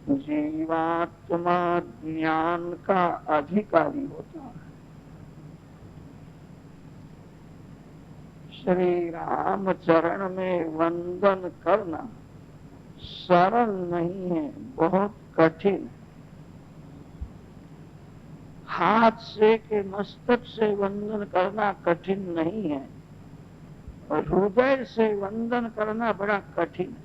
जीवात्मा ज्ञान का अधिकारी होता है। श्री राम चरण में वंदन करना सरल नहीं है, बहुत कठिन। हाथ से के मस्तक से वंदन करना कठिन नहीं है, और हृदय से वंदन करना बड़ा कठिन है।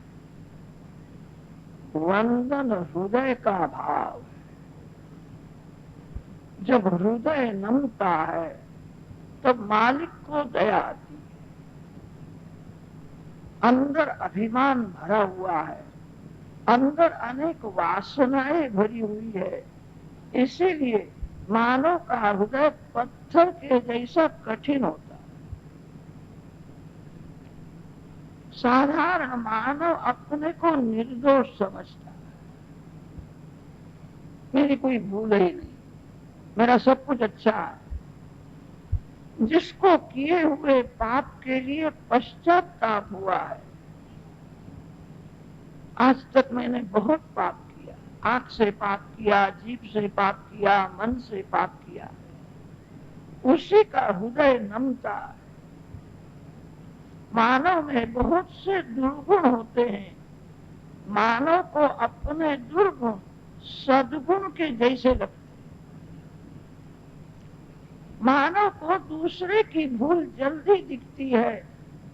वंदन हृदय का भाव, जब हृदय नमता है तब मालिक को दया आती। अंदर अभिमान भरा हुआ है, अंदर अनेक वासनाएं भरी हुई है, इसीलिए मानव का हृदय पत्थर के जैसा कठिन होता है। साधारण मानव अपने को निर्दोष समझता है, मेरी कोई भूल ही नहीं, मेरा सब कुछ अच्छा है। जिसको किए हुए पाप के लिए पश्चाताप हुआ है, आज तक मैंने बहुत पाप किया, आंख से पाप किया, जीभ से पाप किया, मन से पाप किया, उसी का हृदय नमता है। मानव में बहुत से दुर्गुण होते हैं, मानव को अपने दुर्गुण सद्गुण के जैसे लगते हैं। मानव को दूसरे की भूल जल्दी दिखती है,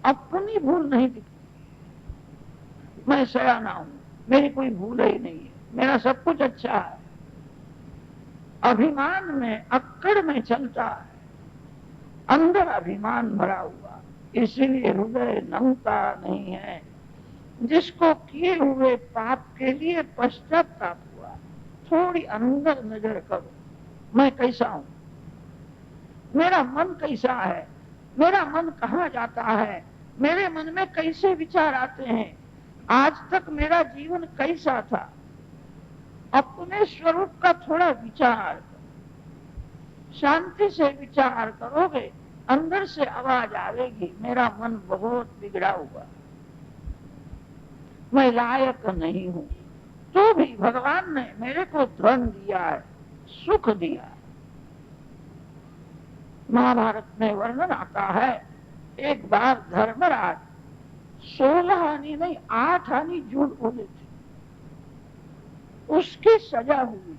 अपनी भूल नहीं दिखती। मैं सयाना हूं, मेरी कोई भूल ही नहीं है, मेरा सब कुछ अच्छा है। अभिमान में, अक्कड़ में चलता है, अंदर अभिमान भरा हुआ, इसलिए हृदय नमता नहीं है। जिसको किए हुए पाप के लिए पश्चाताप हुआ, थोड़ी अंदर नजर करो, मैं कैसा हूं, मेरा मन कैसा है, मेरा मन कहाँ जाता है, मेरे मन में कैसे विचार आते हैं, आज तक मेरा जीवन कैसा था। अपने स्वरूप का थोड़ा विचार करो, शांति से विचार करोगे, अंदर से आवाज आवेगी, मेरा मन बहुत बिगड़ा हुआ, मैं लायक नहीं हूं। तो भी भगवान ने मेरे को धन दिया है, सुख दिया है। महाभारत में वर्णन आता है, एक बार धर्मराज 16 आनी नहीं 8 आनी झूठ बोले थे, उसकी सजा हुई।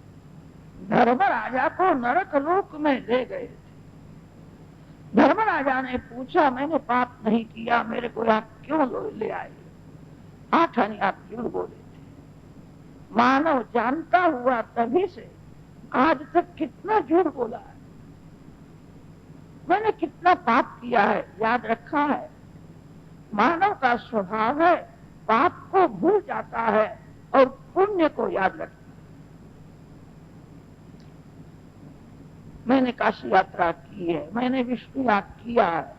धर्मराजा को नरक लोक में ले गए थे। धर्मराजा ने पूछा, मैंने पाप नहीं किया, मेरे को आप क्यों ले आए? 8 आनी आप झूठ बोले थे। मानव जानता हुआ तभी से आज तक कितना झूठ बोला है, मैंने कितना पाप किया है, याद रखा है। मानव का स्वभाव है, पाप को भूल जाता है और पुण्य को याद रखता है। मैंने काशी यात्रा की है, मैंने विष्णु याग किया है,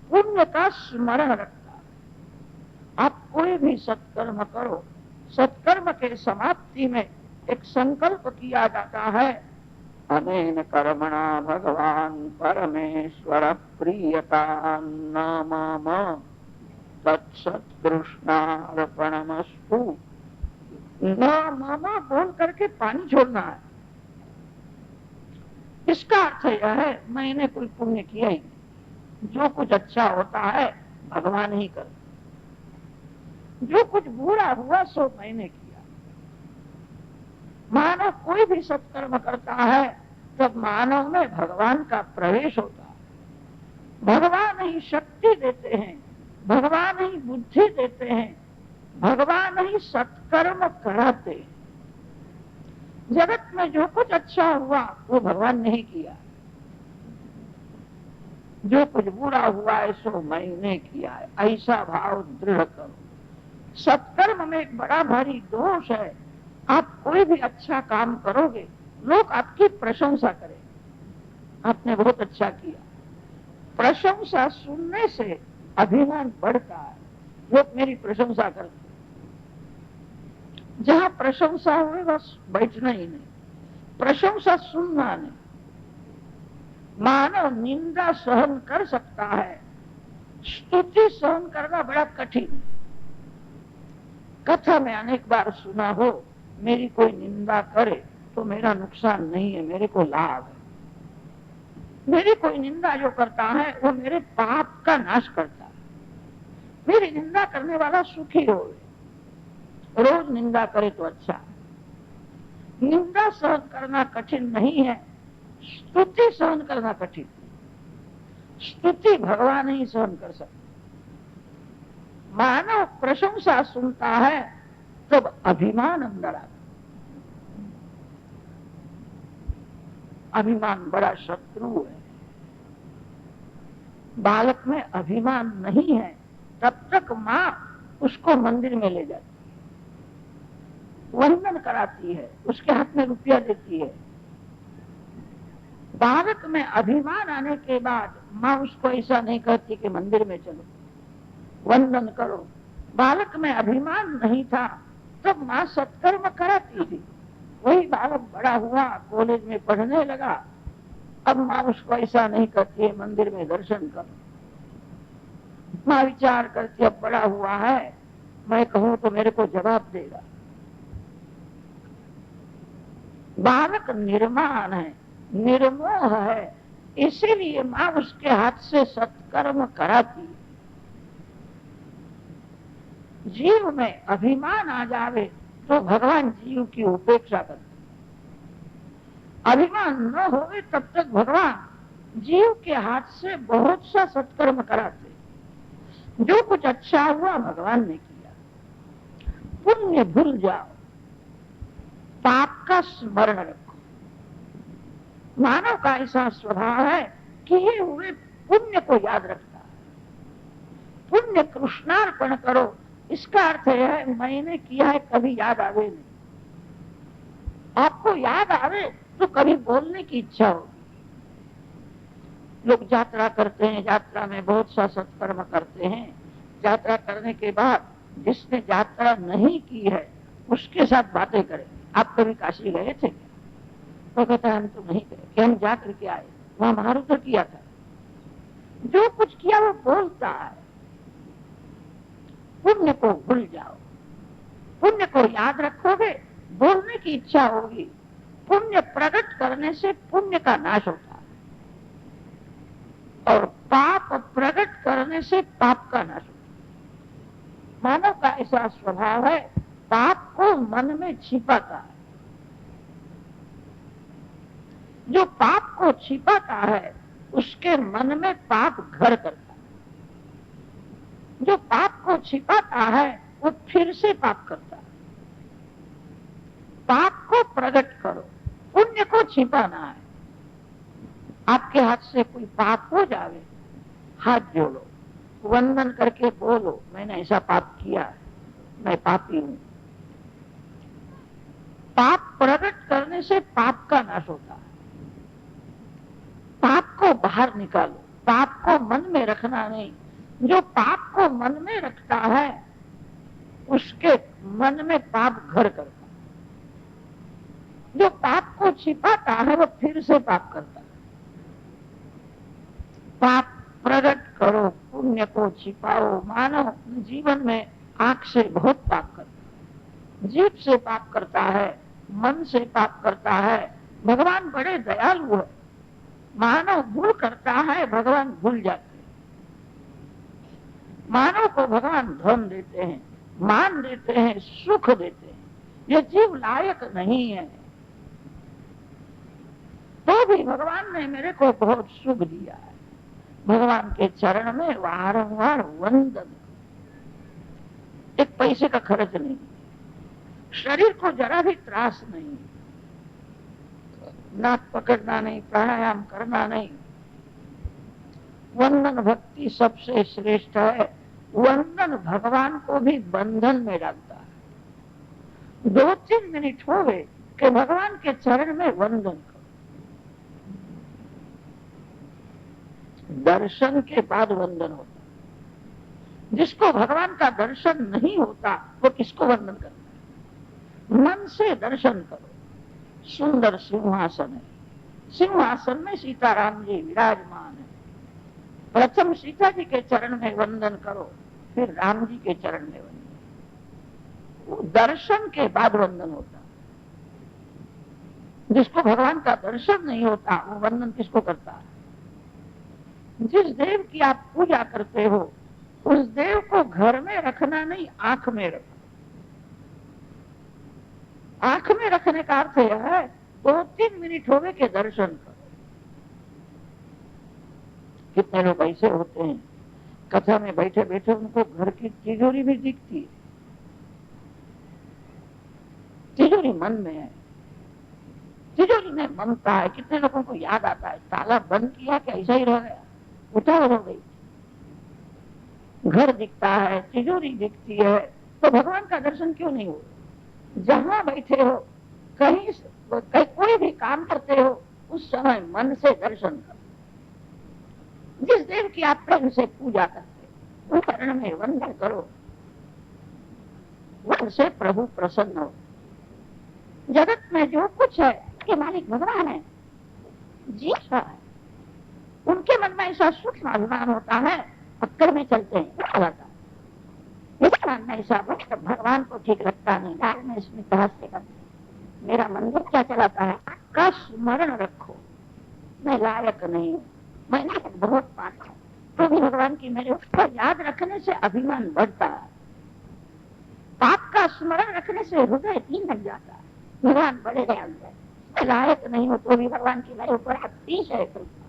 पुण्य का स्मरण रखता है। आप कोई भी सत्कर्म करो, सत्कर्म के समाप्ति में एक संकल्प किया जाता है, अनेन कर्मणा भगवान परमेश्वर प्रियता न मम तत्सत्कृष्णार्पणमस्तु। न मम बोल करके पानी छोड़ना है। इसका अर्थ यह है, मैंने कोई पुण्य किया ही नहीं, जो कुछ अच्छा होता है भगवान ही करते, जो कुछ बुरा हुआ सो मैंने किया। मानव कोई भी सत्कर्म करता है तब मानव में भगवान का प्रवेश होता है। भगवान ही शक्ति देते हैं, भगवान ही बुद्धि देते हैं, भगवान ही सत्कर्म कराते हैं। जगत में जो कुछ अच्छा हुआ वो भगवान ने ही किया, जो कुछ बुरा हुआ है सो मैंने किया है, ऐसा भाव दृढ़ करो। सत्कर्म में एक बड़ा भारी दोष है, आप कोई भी अच्छा काम करोगे लोग आपकी प्रशंसा करेंगे, आपने बहुत अच्छा किया। प्रशंसा सुनने से अभिमान बढ़ता है, लोग मेरी प्रशंसा करते। जहां प्रशंसा हुए बस बैठना ही नहीं, प्रशंसा सुनना नहीं। मानव निंदा सहन कर सकता है, स्तुति सहन करना बड़ा कठिन है। कथा में अनेक बार सुना हो, मेरी कोई निंदा करे तो मेरा नुकसान नहीं है, मेरे को लाभ है। मेरी कोई निंदा जो करता है वो मेरे पाप का नाश करता है। मेरी निंदा करने वाला सुखी हो, रोज निंदा करे तो अच्छा। निंदा सहन करना कठिन नहीं है, स्तुति सहन करना कठिन। स्तुति भगवान ही सहन कर सकते। मानव प्रशंसा सुनता है तब अभिमान अंदर आता। अभिमान बड़ा शत्रु है। बालक में अभिमान नहीं है तब तक माँ उसको मंदिर में ले जाती है, वंदन कराती है, उसके हाथ में रुपया देती है, बालक में अभिमान आने के बाद माँ उसको ऐसा नहीं कहती कि मंदिर में चलो, वंदन करो। बालक में अभिमान नहीं था तो माँ सत्कर्म कराती थी। वही बालक बड़ा हुआ, कॉलेज में पढ़ने लगा, अब माँ उसको ऐसा नहीं कहती है मंदिर में दर्शन करो। माँ विचार करती अब बड़ा हुआ है, मैं कहूं तो मेरे को जवाब देगा। बालक निर्माण है, निर्मोह है, इसीलिए माँ उसके हाथ से सत्कर्म कराती। जीव में अभिमान आ जावे तो भगवान जीव की उपेक्षा करते। अभिमान न होवे तब तक भगवान जीव के हाथ से बहुत सा सत्कर्म कराते। जो कुछ अच्छा हुआ भगवान ने किया। पुण्य भूल जाओ, पाप का स्मरण रखो। मानव का ऐसा स्वभाव है कि ये हुए पुण्य को याद रखता है। पुण्य कृष्णार्पण करो, इसका अर्थ है मैंने किया है, कभी याद आवे नहीं। आपको याद आवे तो कभी बोलने की इच्छा होगी। लोग यात्रा करते हैं, यात्रा में बहुत सा सत्कर्म करते हैं। यात्रा करने के बाद जिसने यात्रा नहीं की है उसके साथ बातें करें। आप कभी काशी गए थे? तो कहता है हम तो नहीं गए, कि हम जा करके आए, वहां महारुद्र किया था। जो कुछ किया वो बोलता है। पुण्य को भूल जाओ, पुण्य को याद रखोगे, बोलने की इच्छा होगी। पुण्य प्रकट करने से पुण्य का नाश होता है और पाप प्रकट करने से पाप का नाश होता है। मानव का ऐसा स्वभाव है, पाप को मन में छिपाता है। जो पाप को छिपाता है उसके मन में पाप घर करता है। जो पाप को छिपाता है वो फिर से पाप करता है। पाप को प्रकट करो, पुण्य को छिपाना है। आपके हाथ से कोई पाप हो जावे, हाथ जोड़ो, वंदन करके बोलो मैंने ऐसा पाप किया है, मैं पापी हूं। पाप प्रकट करने से पाप का नाश होता है। पाप को बाहर निकालो, पाप को मन में रखना नहीं। जो पाप को मन में रखता है उसके मन में पाप घर करता है। जो पाप को छिपाता है वो फिर से पाप करता है। पाप प्रकट करो, पुण्य को छिपाओ। मानव जीवन में आंख से बहुत पाप करता है, जीभ से पाप करता है, मन से पाप करता है। भगवान बड़े दयालु है। मानव भूल करता है, भगवान भूल जाते हैं। मानव को भगवान धन देते हैं, मान देते हैं, सुख देते हैं। ये जीव लायक नहीं है, तो भी भगवान ने मेरे को बहुत सुख दिया है। भगवान के चरण में वारंवार वंदन, एक पैसे का खर्च नहीं, शरीर को जरा भी त्रास नहीं, नाक पकड़ना नहीं, प्राणायाम करना नहीं। वंदन भक्ति सबसे श्रेष्ठ है। वंदन भगवान को भी बंधन में डालता है। 2-3 मिनट हो गए कि भगवान के चरण में वंदन करो। दर्शन के बाद वंदन होता है। जिसको भगवान का दर्शन नहीं होता वो किसको वंदन करता है? मन से दर्शन करो। सुंदर सिंहासन है, सिंहासन में सीताराम जी विराजमान है। प्रथम सीता जी के चरण में वंदन करो, फिर राम जी के चरण में वंदन। दर्शन के बाद वंदन होता। जिसको भगवान का दर्शन नहीं होता वो वंदन किसको करता है? जिस देव की आप पूजा करते हो उस देव को घर में रखना नहीं, आंख में रखो। आंख में रखने का अर्थ यह है 2-3 मिनट हो गए के दर्शन करो। कितने लोग ऐसे होते हैं कथा में बैठे बैठे उनको घर की तिजोरी भी दिखती है। तिजोरी मन में है, तिजोरी में ममता है। कितने लोगों को याद आता है ताला बंद किया कि ऐसा ही रह गया, उतावल हो गई। घर दिखता है, तिजोरी दिखती है, तो भगवान का दर्शन क्यों नहीं हो? जहां बैठे हो, कहीं कोई भी काम करते हो, उस समय समय मन से दर्शन करो। जिस देव की आप प्रेम से पूजा करते वो चरण में वंदन करो, उनसे प्रभु प्रसन्न हो। जगत में जो कुछ है के मालिक भगवान है, जीव है, उनके मन में ऐसा सूक्ष्म अभिमान होता है, पक्कर में चलते हैं, ऐसा भगवान को ठीक लगता नहीं। डाल में इसमें हास्य करते, मेरा मंदिर क्या चलाता है, का स्मरण रखो, मैं लायक नहीं हूँ, मैं बहुत पाप है, तो भी भगवान की मेरे उसको याद रखने से अभिमान बढ़ता है। पाप का स्मरण रखने से हृदय दीन लग जाता है, भगवान बड़े दयालु है, मैं लायक नहीं हूँ, तो भी भगवान की मेरे ऊपर अतिशय कृपा।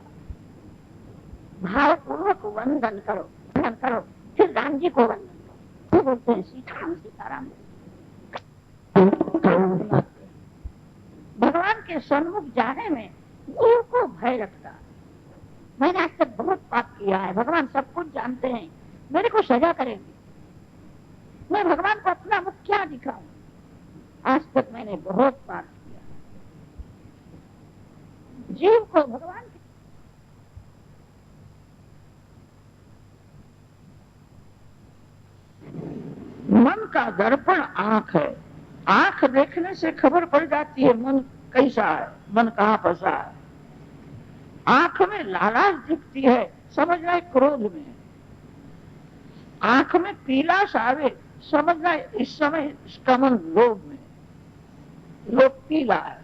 भावपूर्वक वंदन करो, वंदन करो, फिर राम जी को वंदन करो, बोलते हैं सीताराम सीताराम। भगवान के सन्मुख जाने में जीव को भय लगता। मैंने आज तक बहुत पाप किया है, भगवान सब कुछ जानते हैं, मेरे को सजा करेंगे, मैं भगवान को अपना मुख क्या दिखाऊं, आज तक मैंने बहुत पाप किया। जीव को भगवान मन का दर्पण आंख है, आंख देखने से खबर पड़ जाती है मन कैसा है, मन कहाँ फंसा है। आंख में लालाश दिखती है, समझना है क्रोध में। आंख में पीलाश आवे, समझना है इस समय इसका मन लोभ में, लोभ पीला है।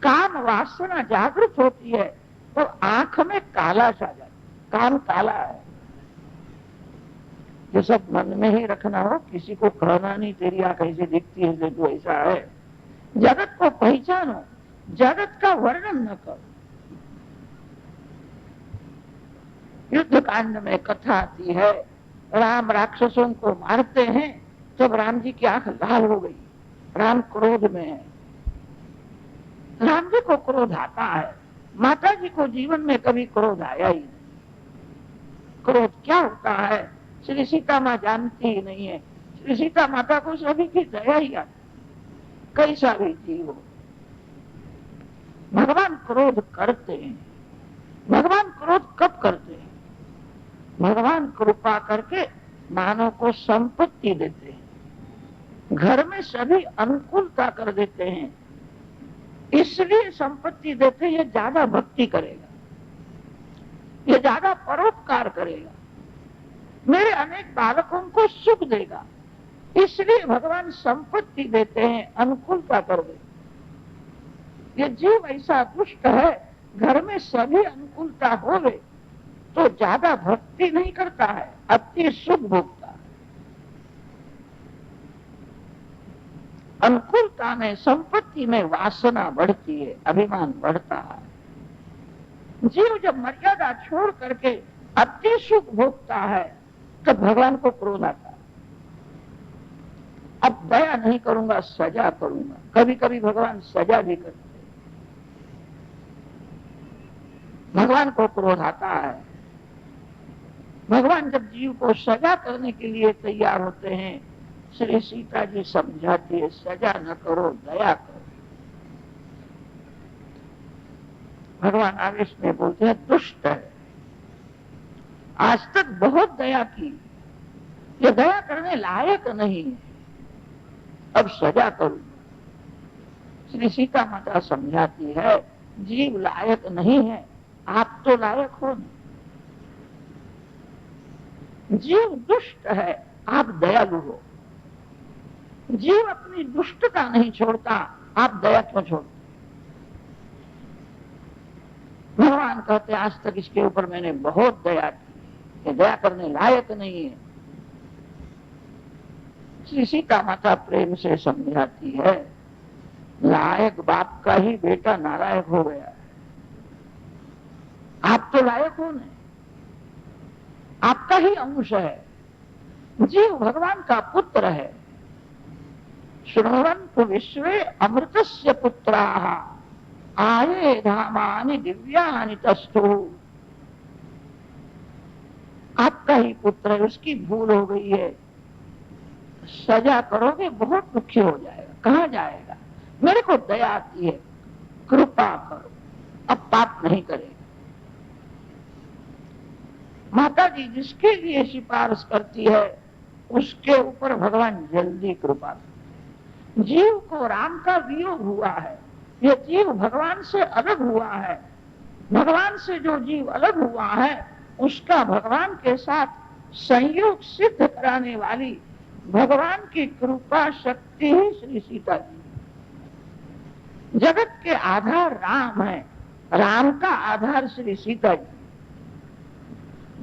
काम वासना जागृत होती है तो आंख में कालाश आ जाती, काम काला है। ये सब मन में ही रखना हो, किसी को कहना नहीं तेरी आंख ऐसे दिखती है तो ऐसा है। जगत को पहचानो, जगत का वर्णन न करो। युद्ध कांड में कथा आती है, राम राक्षसों को मारते हैं, तब राम जी की आंख लाल हो गई, राम क्रोध में है। राम जी को क्रोध आता है, माता जी को जीवन में कभी क्रोध आया ही नहीं। क्रोध क्या होता है श्री सीता माँ जानती ही नहीं है। श्री सीता माता को सभी की दया ही आती, कैसा भी जीव हो। भगवान क्रोध करते हैं, भगवान क्रोध कब करते हैं, भगवान कृपा करके मानव को संपत्ति देते हैं, घर में सभी अनुकूलता कर देते हैं, इसलिए संपत्ति देते हैं। ये ज्यादा भक्ति करेगा, ये ज्यादा परोपकार करेगा, मेरे अनेक बालकों को सुख देगा, इसलिए भगवान संपत्ति देते हैं, अनुकूलता कर देते। ये जीव ऐसा दुष्ट है, घर में सभी अनुकूलता होवे तो ज्यादा भक्ति नहीं करता है, अति सुख भोगता है। अनुकूलता में संपत्ति में वासना बढ़ती है, अभिमान बढ़ता है। जीव जब मर्यादा छोड़ करके अति सुख भोगता है तो भगवान को क्रोध आता है। अब दया नहीं करूंगा, सजा करूंगा। कभी कभी भगवान सजा भी करते हैं, भगवान को क्रोध आता है। भगवान जब जीव को सजा करने के लिए तैयार होते हैं, श्री सीता जी समझाती है सजा न करो, दया करो। भगवान आवेश में बोलते हैं दुष्ट है, आज तक बहुत दया की, ये दया करने लायक नहीं है, अब सजा करूं। श्री सीता माता समझाती है जीव लायक नहीं है, आप तो लायक हो नहीं। जीव दुष्ट है, आप दयालु हो। जीव अपनी दुष्टता नहीं छोड़ता, आप दया क्यों छोड़ते। भगवान कहते आज तक इसके ऊपर मैंने बहुत दया की, ये दया करने लायक नहीं है। श्री सीता माता प्रेम से समझाती है लायक बाप का ही बेटा नालायक हो गया है, आप तो लायक हो नहीं, आपका ही अंश है। जीव भगवान का पुत्र है। शृण्वन्तु विश्वे अमृतस्य पुत्राः आये धामानि दिव्यानि तस्थु। आपका ही पुत्र है, उसकी भूल हो गई है, सजा करोगे बहुत दुखी हो जाएगा, कहाँ जाएगा। मेरे को दया आती है, कृपा करो, अब पाप नहीं करेगा। माता जी जिसके लिए सिफारिश करती है उसके ऊपर भगवान जल्दी कृपा करते। जीव को राम का वियोग हुआ है, यह जीव भगवान से अलग हुआ है। भगवान से जो जीव अलग हुआ है उसका भगवान के साथ संयोग सिद्ध कराने वाली भगवान की कृपा शक्ति ही श्री सीता जी। जगत के आधार राम है, राम का आधार श्री सीता जी।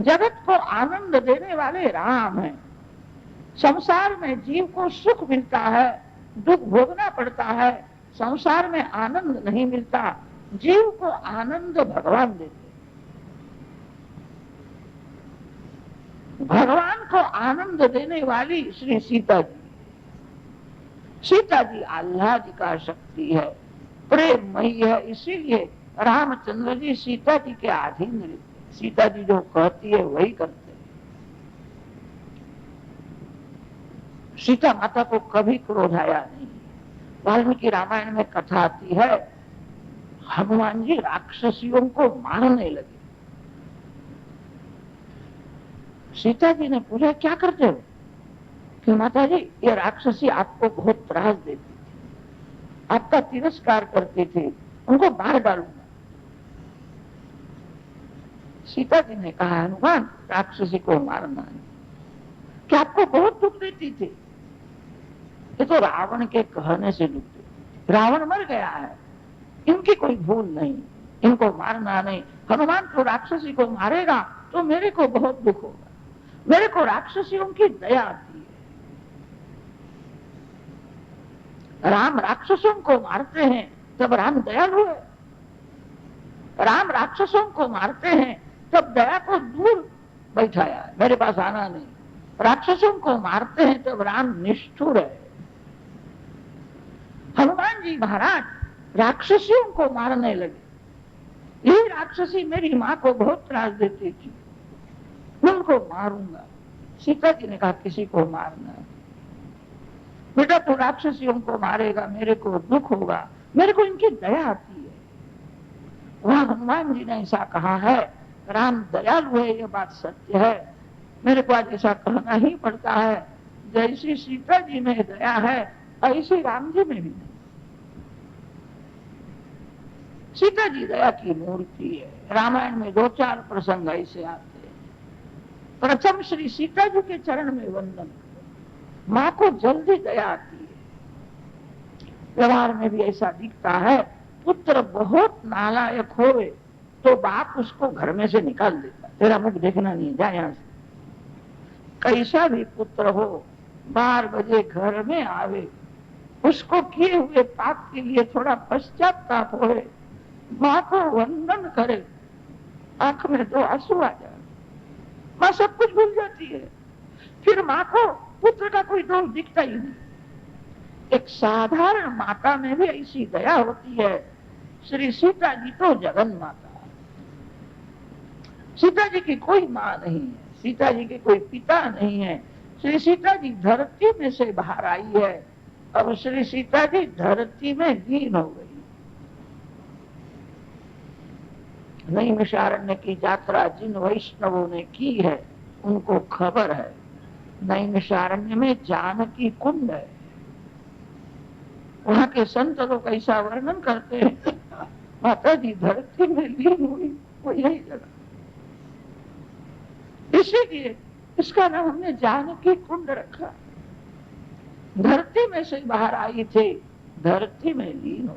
जगत को आनंद देने वाले राम है। संसार में जीव को सुख मिलता है, दुख भोगना पड़ता है, संसार में आनंद नहीं मिलता। जीव को आनंद भगवान देते। भगवान को आनंद देने वाली श्री सीता जी। सीता जी आह्लाद का शक्ति है, प्रेममयी है, इसीलिए रामचंद्र जी सीता जी के अधीन रहते। सीता जी जो कहती है वही करते हैं। सीता माता को कभी क्रोध आया नहीं। वाल्मीकि रामायण में कथा आती है, हनुमान जी राक्षसियों को मारने लगे। सीता जी ने पूछा क्या करते हो? कि माता जी ये राक्षसी आपको बहुत त्रास देती थी, आपका तिरस्कार करते थे, उनको मार डालूंगा। सीता जी ने कहा हनुमान राक्षसी को मारना है, कि आपको बहुत दुख देती थी। ये तो रावण के कहने से दुख देती। रावण मर गया है, इनकी कोई भूल नहीं, इनको मारना नहीं। हनुमान तो राक्षसी को मारेगा तो मेरे को बहुत दुख होगा। मेरे को राक्षसियों की दया आती है। राम राक्षसों को मारते हैं तब राम दयालु है। राम राक्षसों को मारते हैं तब दया को दूर बैठाया है, मेरे पास आना नहीं। राक्षसों को मारते हैं तब राम निष्ठुर है। हनुमान जी महाराज राक्षसियों को मारने लगे। ये राक्षसी मेरी माँ को बहुत त्रास देती थी, मैं उनको मारूंगा। सीता जी ने कहा किसी को मारना है बेटा, तो राक्षसियों को मारेगा, मेरे को दुख होगा, मेरे को इनकी दया आती है। वहां हनुमान जी ने ऐसा कहा है, राम दयालु है, ये बात सत्य है। मेरे को आज ऐसा कहना ही पड़ता है, जैसी सीता जी में दया है ऐसी राम जी में भी नहीं। सीता जी दया की मूर्ति है। रामायण में 2-4 प्रसंग ऐसे आते हैं। प्रथम श्री सीता जी के चरण में वंदन। माँ को जल्दी दया आती है। व्यवहार में भी ऐसा दिखता है, पुत्र बहुत नालायक होवे तो बाप उसको घर में से निकाल देता, तेरा मुख देखना नहीं, जा यहाँ से। कैसा भी पुत्र हो 12 बजे घर में आवे, उसको किए हुए पाप के लिए थोड़ा पश्चाताप होए, माँ को वंदन करे, आंख में 2 आंसू आ जाए, माँ सब कुछ भूल जाती है। फिर माँ को पुत्र का कोई दोष दिखता ही नहीं। एक साधारण माता में भी ऐसी दया होती है। श्री सीता जी तो जगन माता। सीता जी की कोई माँ नहीं है, सीता जी के कोई पिता नहीं है। श्री सीता जी धरती में से बाहर आई है, अब श्री सीता जी धरती में लीन हो गई। नैमिषारण्य की यात्रा जिन वैष्णवों ने की है उनको खबर है, नैमिषारण्य में जानकी कुंड है। वहां के संत लोग ऐसा वर्णन करते हैं, माता जी धरती में लीन हुई, वो यही जगह। इसीलिए इसका नाम हमने जानकी कुंड रखा। धरती में से बाहर आई थी, धरती में लीन हो,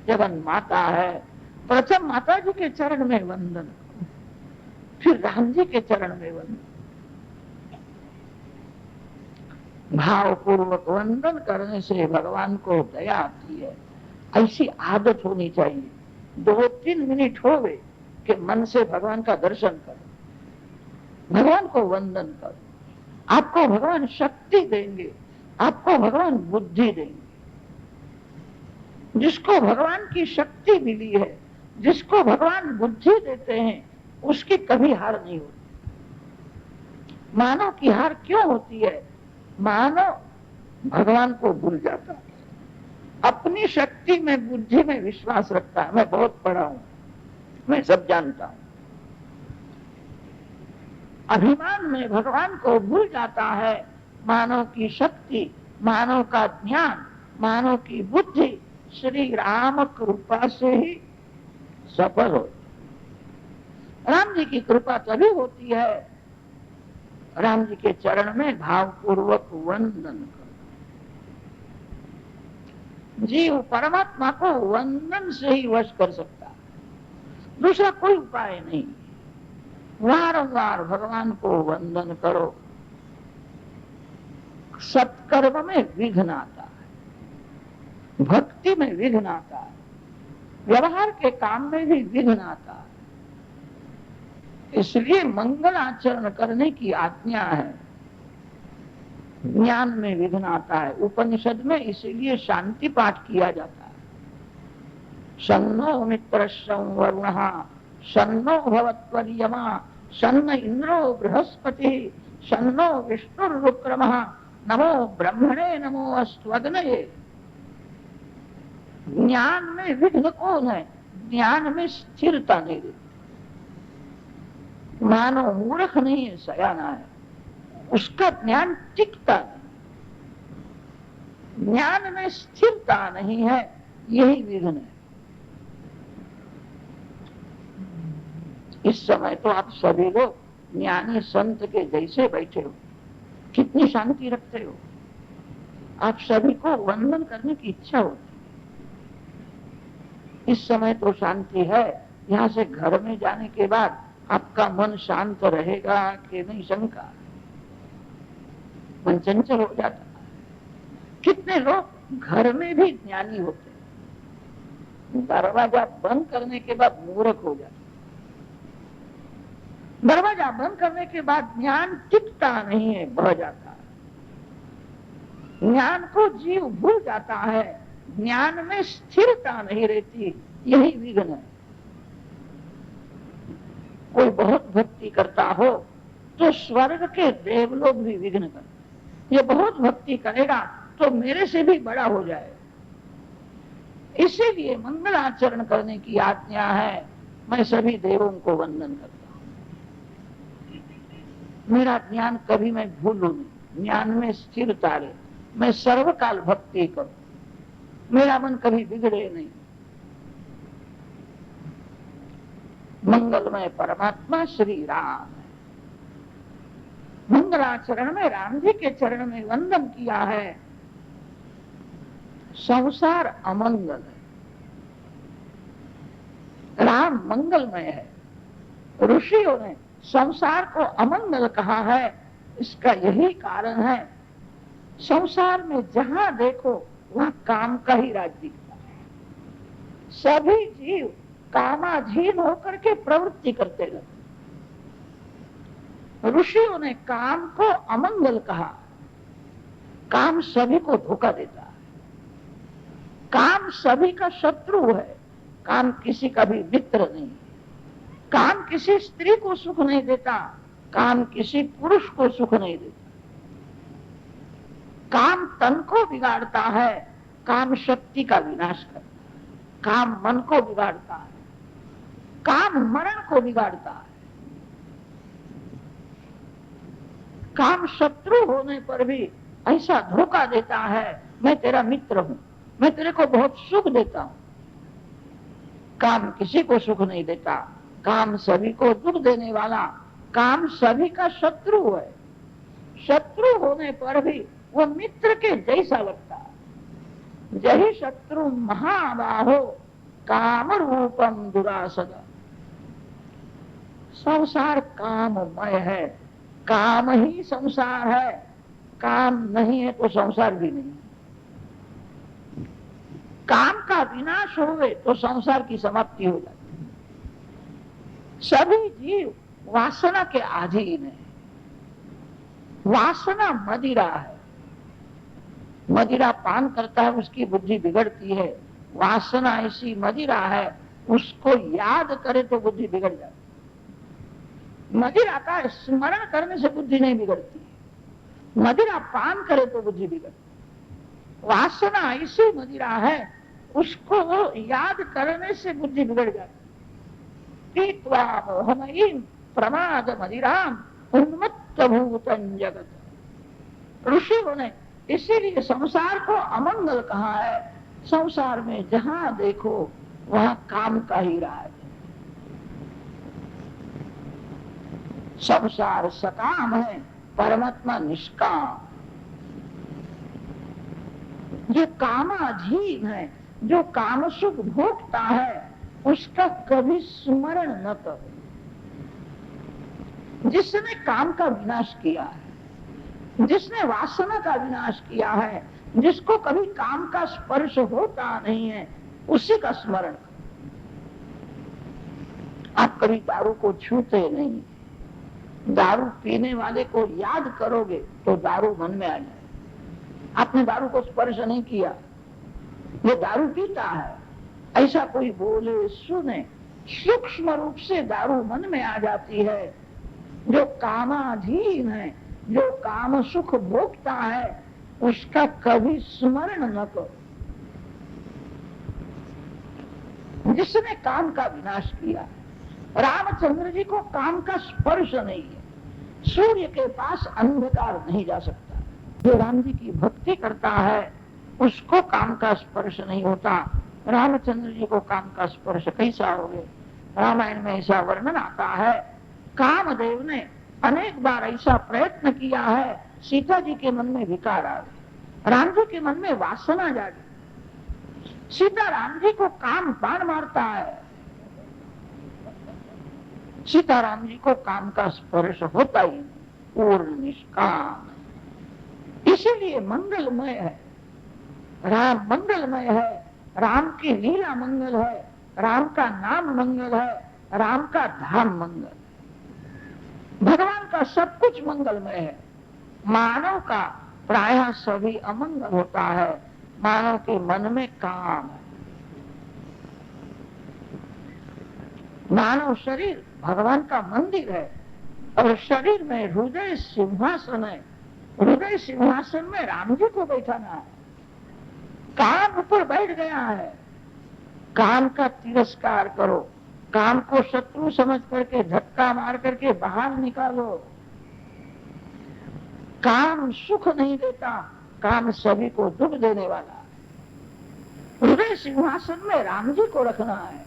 जगन माता है। प्रथम माता जी के चरण में वंदन, फिर राम जी के चरण में वंदन। भावपूर्वक वंदन करने से भगवान को दया आती है। ऐसी आदत होनी चाहिए। 2-3 मिनट हो गए कि मन से भगवान का दर्शन करो, भगवान को वंदन करो। आपको भगवान शक्ति देंगे, आपको भगवान बुद्धि देंगे। जिसको भगवान की शक्ति मिली है, जिसको भगवान बुद्धि देते हैं, उसकी कभी हार नहीं होती। मानव की हार क्यों होती है? मानव भगवान को भूल जाता है, अपनी शक्ति में बुद्धि में विश्वास रखता है। मैं बहुत पढ़ा हूं, मैं सब जानता हूं। अभिमान में भगवान को भूल जाता है। मानव की शक्ति, मानव का ज्ञान, मानव की बुद्धि श्री राम कृपा से ही सफल हो। राम जी की कृपा तभी होती है, राम जी के चरण में भावपूर्वक वंदन करो। जीव परमात्मा को वंदन से ही वश कर सकता है, दूसरा कोई उपाय नहीं। वारंवार भगवान को वंदन करो। सत्कर्म में विघ्न आता है, भक्ति में विघ्न आता है, व्यवहार के काम में भी विघ्न आता है। इसलिए मंगल आचरण करने की आज्ञा है। ज्ञान में विघ्न आता है। उपनिषद में इसीलिए शांति पाठ किया जाता है। शन्नो मित्रस्य वरुणः शन्नो भवत्वर्यमा शन्न इंद्रो बृहस्पति शन्नो विष्णुरुक्रमः नमो ब्रह्मणे नमो अस्त्वग्नये। ज्ञान में विघ्न कौन है? ज्ञान में स्थिरता नहीं रहती। मानो मूर्ख नहीं है, सयाना है, उसका ज्ञान टिकता नहीं। ज्ञान में स्थिरता नहीं है, यही विघ्न है। इस समय तो आप सभी लोग ज्ञानी संत के जैसे बैठे हो, कितनी शांति रखते हो। आप सभी को वंदन करने की इच्छा होती। इस समय तो शांति है। यहाँ से घर में जाने के बाद आपका मन शांत रहेगा कि नहीं, शंका, मन चंचल हो जाता है। कितने लोग घर में भी ज्ञानी होते हैं, दरवाजा बंद करने के बाद मूर्ख हो जाते। दरवाजा बंद करने के बाद ज्ञान टिकता नहीं है, बह जाता है। ज्ञान को जीव भूल जाता है, ज्ञान में स्थिरता नहीं रहती, यही विघ्न है। कोई बहुत भक्ति करता हो तो स्वर्ग के देवलोक भी विघ्न करते। ये बहुत भक्ति करेगा तो मेरे से भी बड़ा हो जाए। इसीलिए मंगल आचरण करने की आज्ञा है। मैं सभी देवों को वंदन करता हूं। मेरा ज्ञान कभी मैं भूलूं नहीं, ज्ञान में स्थिरता रहे, मैं सर्वकाल भक्ति करूं, मेरा मन कभी बिगड़े नहीं। मंगलमय परमात्मा श्री राम है। मंगलाचरण में राम जी के चरण में वंदन किया है। संसार अमंगल है, राम मंगलमय है। ऋषियों ने संसार को अमंगल कहा है, इसका यही कारण है। संसार में जहां देखो वहां काम का ही राज दिखता है। सभी जीव कामाधीन होकर के प्रवृत्ति करते रहते। ऋषियों ने काम को अमंगल कहा। काम सभी को धोखा देता है, काम सभी का शत्रु है, काम किसी का भी मित्र नहीं। काम किसी स्त्री को सुख नहीं देता, काम किसी पुरुष को सुख नहीं देता। काम तन को बिगाड़ता है, काम शक्ति का विनाश करता है। काम मन को बिगाड़ता है, काम मरण को बिगाड़ता है। काम शत्रु होने पर भी ऐसा धोखा देता है, मैं तेरा मित्र हूं, मैं तेरे को बहुत सुख देता हूं। काम किसी को सुख नहीं देता, काम सभी को दुख देने वाला, काम सभी का शत्रु है। शत्रु होने पर भी वो मित्र के जैसा लगता है। जही शत्रु महाबाहो काम रूपम दुरासदा। संसार काममय है, काम ही संसार है। काम नहीं है तो संसार भी नहीं। काम का विनाश होवे तो संसार की समाप्ति हो जाती है। सभी जीव वासना के अधीन है। वासना मदिरा है। मदिरा पान करता है, उसकी बुद्धि बिगड़ती है। वासना ऐसी मदिरा है, उसको याद करे तो बुद्धि बिगड़ जाती है। मदिरा का स्मरण करने से बुद्धि नहीं बिगड़ती, मदिरा पान करे तो बुद्धि बिगड़ती। वासना ऐसी मदिरा है, उसको याद करने से बुद्धि बिगड़ जाती। पीत्वा मोहमयीं प्रमाद मदिराम उन्मत्त भूतं जगत। ऋषियों ने इसीलिए संसार को अमंगल कहा है। संसार में जहां देखो वहां काम का ही राज है। संसार सकाम है, परमात्मा निष्काम। जो कामाधीन है, जो काम सुख भोगता है, उसका कभी स्मरण न करो। जिसने काम का विनाश किया है, जिसने वासना का विनाश किया है, जिसको कभी काम का स्पर्श होता नहीं है, उसी का स्मरण करो। आप कभी दारू को छूते नहीं, दारू पीने वाले को याद करोगे तो दारू मन में आ जाए। आपने दारू को स्पर्श नहीं किया, ये दारू पीता है, ऐसा कोई बोले सुने, सूक्ष्म रूप से दारू मन में आ जाती है। जो कामाधीन है, जो काम सुख भोगता है, उसका कभी स्मरण न करो। जिसने काम का विनाश किया, रामचंद्र जी को काम का स्पर्श नहीं है। सूर्य के पास अंधकार नहीं जा सकता। जो राम जी की भक्ति करता है, उसको काम का स्पर्श नहीं होता। रामचंद्र जी को काम का स्पर्श कैसा हो गया? रामायण में ऐसा वर्णन आता है, कामदेव ने अनेक बार ऐसा प्रयत्न किया है, सीता जी के मन में विकार आ गया, राम जी के मन में वासना जागी। सीता राम जी को काम बाण मारता है, सीता राम जी को काम का स्पर्श होता ही नहीं, पूर्ण निष्काम। इसीलिए मंगलमय है, राम मंगलमय है। राम की लीला मंगल है, राम का नाम मंगल है, राम का धाम मंगल। भगवान का सब कुछ मंगलमय है। मानव का प्रायः सभी अमंगल होता है। मानव के मन में काम है। मानव शरीर भगवान का मंदिर है और शरीर में हृदय सिंहासन है। हृदय सिंहासन में राम जी को बैठाना है। काम ऊपर बैठ गया है, काम का तिरस्कार करो, काम को शत्रु समझ करके धक्का मार करके बाहर निकालो। काम सुख नहीं देता, काम सभी को दुख देने वाला। हृदय सिंहासन में राम जी को रखना है।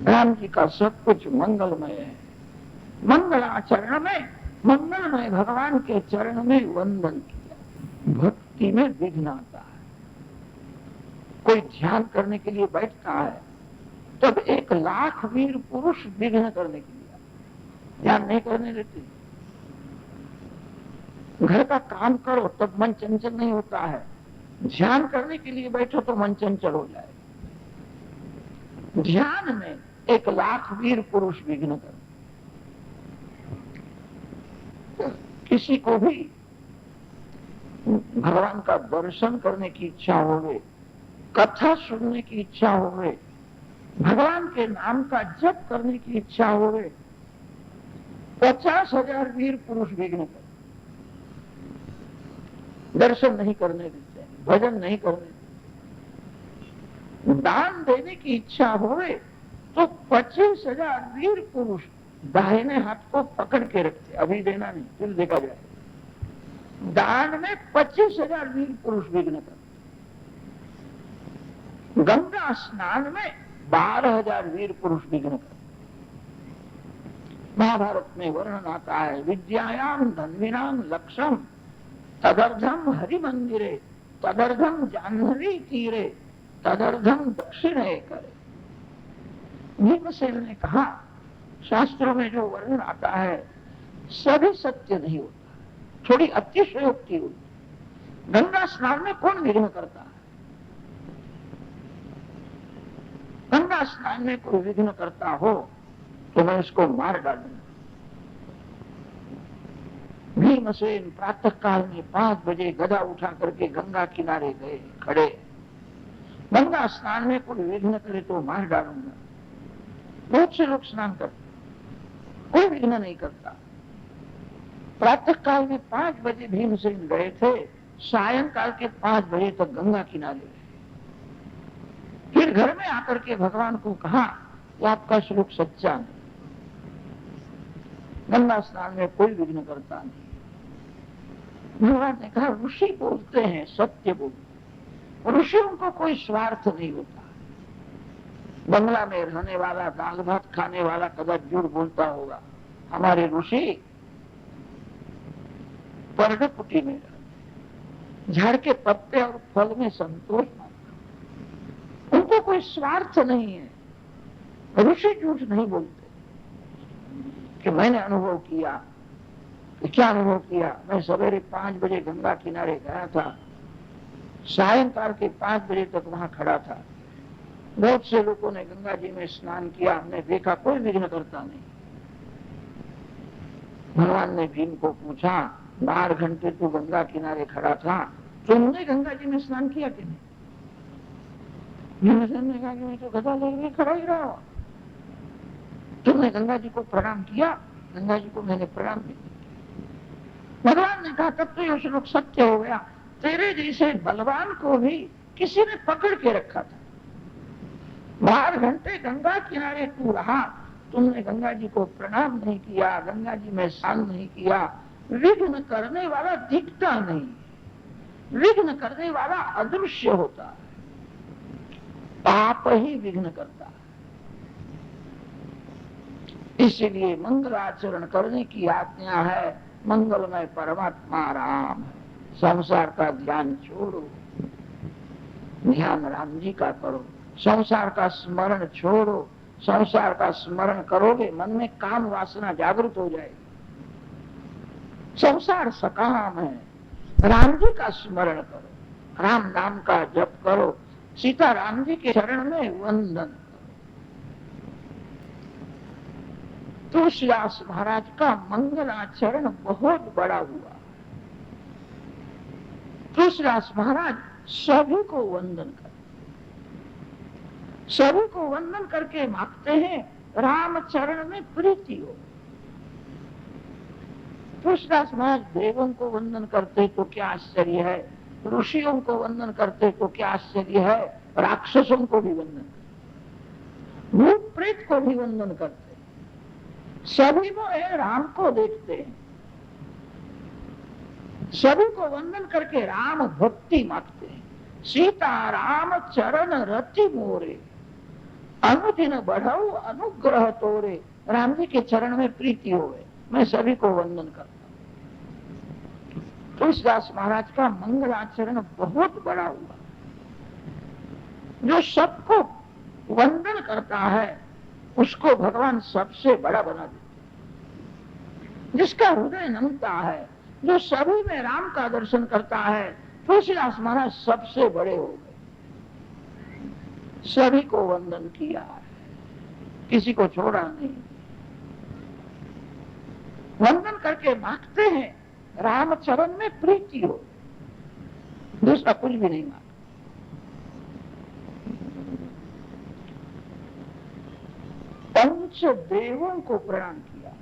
राम जी का सब कुछ मंगलमय है। मंगलाचरण में मंगलमय भगवान के चरण में वंदन किया। भक्ति में विघ्न आता है। कोई ध्यान करने के लिए बैठता है तब 1,00,000 वीर पुरुष विघ्न करने के लिए, ध्यान नहीं करने देते। घर का काम करो तब मन चंचल नहीं होता है, ध्यान करने के लिए बैठो तो मन चंचल हो जाए। ध्यान में 1,00,000 वीर पुरुष विघ्न कर। किसी को भी भगवान का दर्शन करने की इच्छा होवे, कथा सुनने की इच्छा होवे, भगवान के नाम का जप करने की इच्छा होवे, 50,000 वीर पुरुष विघ्न कर, दर्शन नहीं करने देते, भजन नहीं करने देते। दान देने की इच्छा होवे तो 25,000 वीर पुरुष दाहिने हाथ को पकड़ के रखते, अभी देना नहीं, फिर देखा जाए। दान में 25,000 वीर पुरुष विघ्न कर। गंगा स्नान में 12,000 वीर पुरुष विघ्न कर। महाभारत में वर्णन आता है, विद्यायाम धन्विनाम लक्ष्यम तदर्धम हरि मंदिरे तदर्धम जाह्नवी तीरे तदर्धम दक्षिणे करे। भीमसेन ने कहा, शास्त्रों में जो वर्णन आता है सभी सत्य नहीं होता, थोड़ी अतिशयोक्ति होती। गंगा स्नान में कौन विघ्न करता है? गंगा स्नान में कोई विघ्न करता हो तो मैं उसको मार डालूंगा। भीमसेन प्रातः काल में 5 बजे गदा उठा करके गंगा किनारे गए, खड़े। गंगा स्नान में कोई विघ्न करे तो मार डालूंगा। बहुत से लोग स्नान करते, कोई विघ्न नहीं करता। प्रातः काल में 5 बजे भीमसेन गए थे, सायंकाल के 5 बजे तक गंगा किनारे गए, फिर घर में आकर के भगवान को कहा कि आपका श्लोक सच्चा नहीं, गंगा स्नान में कोई विघ्न करता नहीं। भगवान ने कहा ऋषि बोलते हैं, सत्य बोलते, ऋषियों को कोई स्वार्थ नहीं होता। बंगला में रहने वाला, दाल भात खाने वाला कदाच झूठ बोलता होगा, हमारे ऋषि पर्णकुटी में झाड़ के पत्ते और फल में संतोष मानते, उनको कोई स्वार्थ नहीं है। ऋषि झूठ नहीं बोलते कि मैंने अनुभव किया। क्या अनुभव किया? मैं सवेरे 5 बजे गंगा किनारे गया था, सायंकाल के 5 बजे तक वहां खड़ा था। बहुत से लोगों ने गंगा जी में स्नान किया, हमने देखा कोई विघ्न करता नहीं। भगवान ने भीम को पूछा 12 घंटे तू गंगा किनारे खड़ा था, तुमने गंगा जी में स्नान किया कि नहीं? भीमसेन ने कहा कि मैं तो गदा लेकर खड़ा ही रहा। तुमने गंगा जी को प्रणाम किया? गंगा जी को मैंने प्रणाम नहीं किया। भगवान ने कहा तब तो यह श्लोक सत्य हो गया, तेरे जैसे बलवान को भी किसी ने पकड़ के रखा था। 12 घंटे गंगा किनारे तू रहा, तुमने गंगा जी को प्रणाम नहीं किया, गंगा जी में स्नान नहीं किया। विघ्न करने वाला दिखता नहीं, विघ्न करने वाला अदृश्य होता है, पाप ही विघ्न करता है। इसलिए मंगलाचरण करने की आज्ञा है। मंगलमय परमात्मा राम है। संसार का ध्यान छोड़ो, ध्यान राम जी का करो। संसार का स्मरण छोड़ो, संसार का स्मरण करोगे मन में काम वासना जागृत हो जाएगी। संसार सकाम है, राम जी का स्मरण करो, राम नाम का जप करो, सीता राम जी के चरण में वंदन। तुलसीदास महाराज का मंगलाचरण बहुत बड़ा हुआ। तुलसीदास महाराज सभी को वंदन कर, सभी को वंदन करके मांगते हैं राम चरण में प्रीति हो। तुलसीदास महाराज देवों को वंदन करते तो क्या आश्चर्य है, ऋषियों को वंदन करते तो क्या आश्चर्य है, राक्षसों को भी वंदन करते, भूत प्रेत को भी वंदन करते। सभी को राम को देखते हैं, सभी को वंदन करके राम भक्ति मांगते हैं। सीता राम चरण रति मोरे, अनुदिन बढ़ाऊ अनुग्रह तोरे। राम जी के चरण में प्रीति होवे, मैं सभी को वंदन करता हूं। तुलसीदास महाराज का मंगलाचरण बहुत बड़ा हुआ। जो सबको वंदन करता है उसको भगवान सबसे बड़ा बना देते। जिसका हृदय नमता है, जो सभी में राम का दर्शन करता है, तुलसीदास महाराज सबसे बड़े हो गए। सभी को वंदन किया है, किसी को छोड़ा नहीं। वंदन करके मांगते हैं रामचरण में प्रीति हो, दूसरा कुछ भी नहीं मांगते। पंच देवों को प्रणाम किया।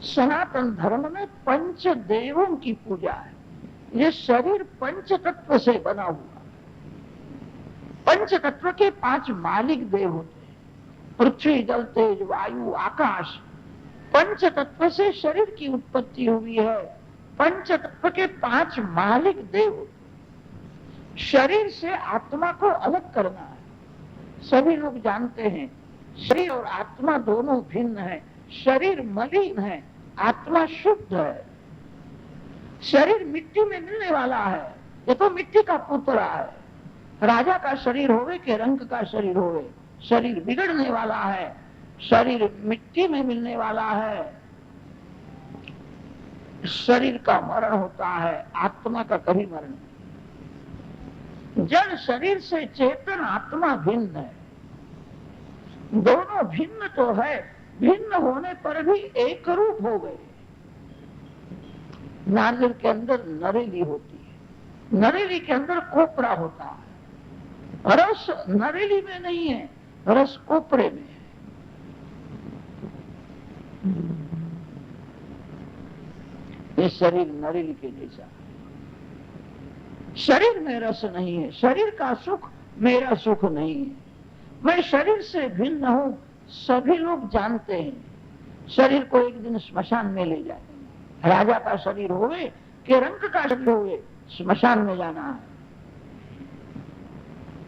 सनातन धर्म में पंच देवों की पूजा है। ये शरीर पंच तत्व से बना हुआ। पंच तत्व के 5 मालिक देव होते हैं, पृथ्वी जल तेज वायु आकाश। पंच तत्व से शरीर की उत्पत्ति हुई है। पंच तत्व के 5 मालिक देव होते हैं। शरीर से आत्मा को अलग करना है। सभी लोग जानते हैं शरीर और आत्मा दोनों भिन्न है। शरीर मलिन है, आत्मा शुद्ध है। शरीर मिट्टी में मिलने वाला है, ये तो मिट्टी का पुतला है। राजा का शरीर होवे के रंग का शरीर होवे, शरीर बिगड़ने वाला है, शरीर मिट्टी में मिलने वाला है। शरीर का मरण होता है, आत्मा का कभी मरण नहीं। जड़ शरीर से चेतन आत्मा भिन्न है। दोनों भिन्न तो है, भिन्न होने पर भी एक रूप हो गए। नारियल के अंदर नरेली होती है, नरेली के अंदर कोपरा होता है। रस नरेली में नहीं है, रस कोपरे में है। ये शरीर नरेली के जैसा है। शरीर में रस नहीं है। शरीर का सुख मेरा सुख नहीं है। मैं शरीर से भिन्न हूं, सभी लोग जानते हैं। शरीर को एक दिन स्मशान में ले जाएंगे। राजा का शरीर होवे कि रंक का शरीर होवे, स्मशान में जाना है।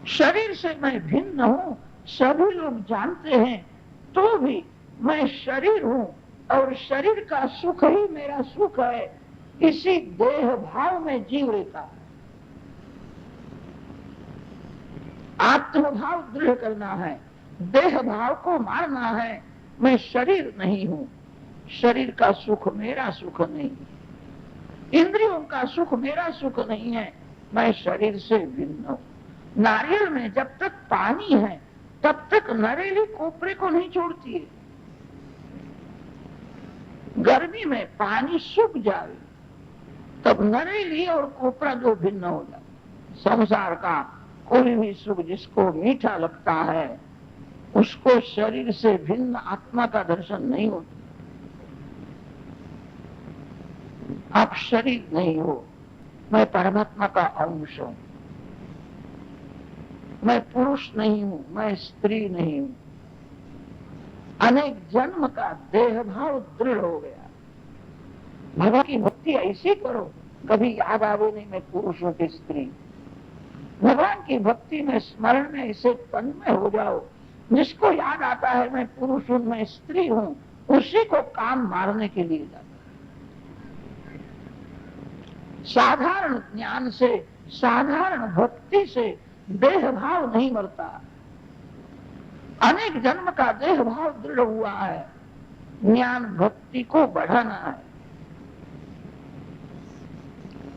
शरीर से मैं भिन्न हूं, सभी लोग जानते हैं, तो भी मैं शरीर हूं और शरीर का सुख ही मेरा सुख है। इसी देह भाव में जीव रहता है। आत्मभाव दृढ़ करना है, देह भाव को मारना है। मैं शरीर नहीं हूं, शरीर का सुख मेरा सुख नहीं है, इंद्रियों का सुख मेरा सुख नहीं है, मैं शरीर से भिन्न हूं। नारियल में जब तक पानी है तब तक नरेली कोपरे को नहीं छोड़ती है। गर्मी में पानी सूख जाए तब नरेली और कोपरा दो भिन्न हो जाए। संसार का कोई भी सुख जिसको मीठा लगता है उसको शरीर से भिन्न आत्मा का दर्शन नहीं होता। आप शरीर नहीं हो, मैं परमात्मा का अंश हूं। मैं पुरुष नहीं हूं, मैं स्त्री नहीं हूं। अनेक जन्म का देह भाव दृढ़ हो गया। भगवान की भक्ति ऐसी करो, कभी याद आवे नहीं मैं पुरुष हूं कि स्त्री। भगवान की भक्ति में स्मरण में ऐसे तन्मय हो जाओ, जिसको याद आता है मैं पुरुष हूं, मैं स्त्री हूं, उसी को काम मारने के लिए जाता है। साधारण ज्ञान से, साधारण भक्ति से देह भाव नहीं मरता। अनेक जन्म का देह भाव दृढ़ हुआ है, ज्ञान भक्ति को बढ़ाना है।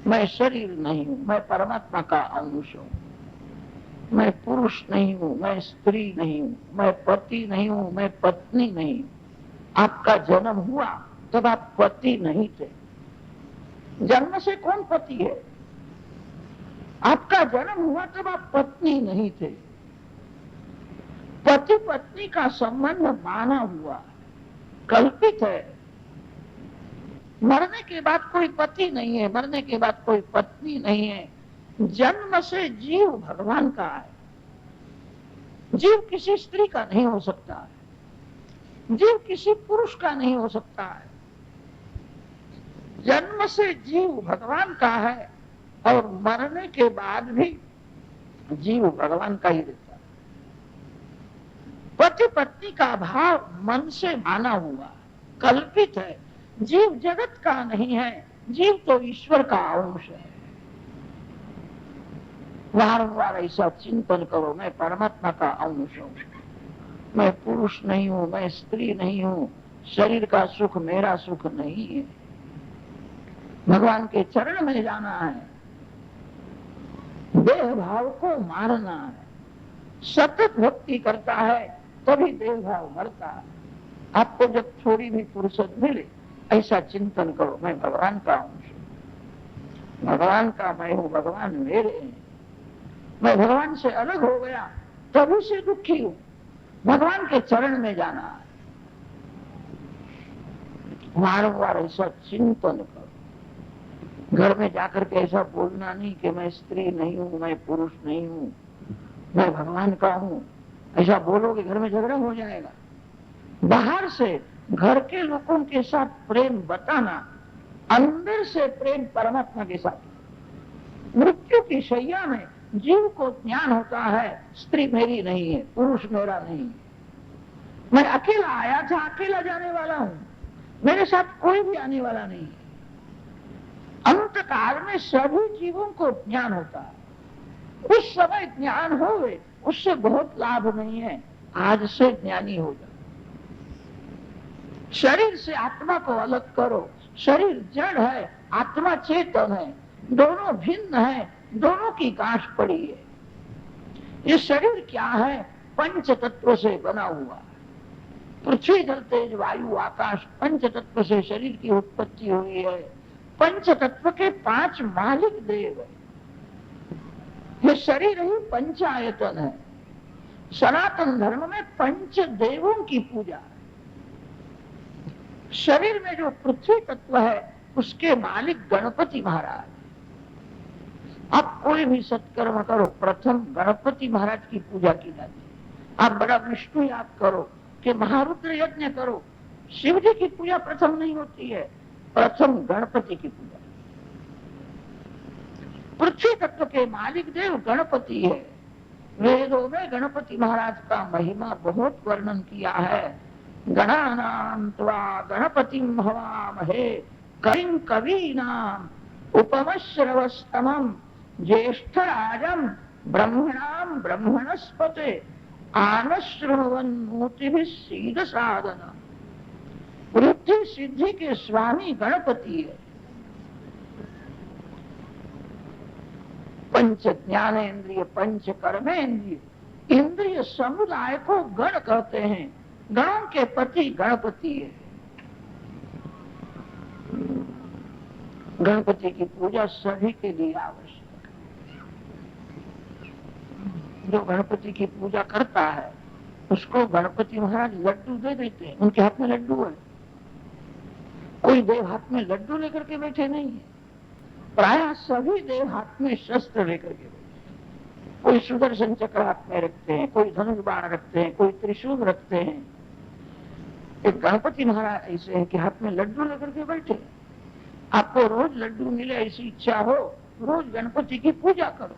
मैं शरीर नहीं हूं, मैं परमात्मा का अंश हूं। मैं पुरुष नहीं हूं, मैं स्त्री नहीं हूं, मैं पति नहीं हूं, मैं पत्नी नहीं हूं। आपका जन्म हुआ तब आप पति नहीं थे। जन्म से कौन पति है? आपका जन्म हुआ तब आप पत्नी नहीं थे। पति पत्नी का संबंध माना हुआ, कल्पित है। मरने के बाद कोई पति नहीं है, मरने के बाद कोई पत्नी नहीं है। जन्म से जीव भगवान का है। जीव किसी स्त्री का नहीं हो सकता है, जीव किसी पुरुष का नहीं हो सकता है। जन्म से जीव भगवान का है और मरने के बाद भी जीव भगवान का ही रहता है। पति पत्नी का भाव मन से माना हुआ, कल्पित है। जीव जगत का नहीं है, जीव तो ईश्वर का अंश है। वारंवार ऐसा चिंतन करो, मैं परमात्मा का अंश हूं। मैं पुरुष नहीं हूं, मैं स्त्री नहीं हूं। शरीर का सुख मेरा सुख नहीं है। भगवान के चरण में जाना है, देह भाव को मारना है। सतत भक्ति करता है तभी देह भाव मरता है। आपको जब थोड़ी भी फुर्सत मिले ऐसा चिंतन करो, मैं भगवान का अंश हूं, भगवान का मैं हूं, भगवान मेरे हैं। मैं भगवान से अलग हो गया तभी से दुखी हूं। भगवान के चरण में जाना है, वारंवार ऐसा चिंतन करो। घर में जाकर के ऐसा बोलना नहीं कि मैं स्त्री नहीं हूं, मैं पुरुष नहीं हूं, मैं भगवान का हूं। ऐसा बोलोगे घर में झगड़ा हो जाएगा। बाहर से घर के लोगों के साथ प्रेम बताना, अंदर से प्रेम परमात्मा के साथ। मृत्यु की शैया में जीव को ज्ञान होता है स्त्री मेरी नहीं है, पुरुष मेरा नहीं है। मैं अकेला आया था, अकेला जाने वाला हूं, मेरे साथ कोई भी आने वाला नहीं है। अंत काल में सभी जीवों को ज्ञान होता है। उस समय ज्ञान होवे उससे बहुत लाभ नहीं है, आज से ज्ञानी हो जाओ। शरीर से आत्मा को अलग करो। शरीर जड़ है, आत्मा चेतन है, दोनों भिन्न है, दोनों की गांठ पड़ी है। ये शरीर क्या है? पंच तत्व से बना हुआ। पृथ्वी जल तेज वायु आकाश, पंच तत्व से शरीर की उत्पत्ति हुई है। पंच तत्व के 5 मालिक देव है। ये शरीर ही पंचायतन है। सनातन धर्म में पंच देवों की पूजा है। शरीर में जो पृथ्वी तत्व है उसके मालिक गणपति महाराज, आप कोई भी सत्कर्म करो, प्रथम गणपति महाराज की पूजा की जाती है। आप बड़ा विष्णु याद करो कि महारुद्र यज्ञ करो, शिव जी की पूजा प्रथम नहीं होती है, प्रथम गणपति की पूजा। पृथ्वी तत्व के मालिक देव गणपति है। वेदों में गणपति महाराज का महिमा बहुत वर्णन किया है। गणानां त्वा गणपतिं हवामहे कविं कवीनां उपमश्रवस्तमं ज्येष्ठराजं ब्रह्मणां ब्रह्मणस्पते आनश्रवन्नोतिभिः सीदसादन। वृद्धि सिद्धि के स्वामी गणपति है। पंच ज्ञानेन्द्रिय, पंच कर्मेंद्रिय, इंद्रिय समुदाय को गण कहते हैं। गणों के पति गणपति है। गणपति की पूजा सभी के लिए आवश्यक है। जो गणपति की पूजा करता है उसको गणपति महाराज लड्डू दे देते हैं। उनके हाथ में लड्डू है। कोई देव हाथ में लड्डू लेकर के बैठे नहीं है। प्राय सभी देव हाथ में शस्त्र लेकर के बैठे। कोई सुदर्शन चक्र हाथ में रखते हैं, कोई धनुष बाण रखते हैं, कोई त्रिशूल रखते हैं। एक गणपति महाराज ऐसे हैं कि हाथ में लड्डू लेकर के बैठे। आपको रोज लड्डू मिले ऐसी इच्छा हो, रोज गणपति की पूजा करो।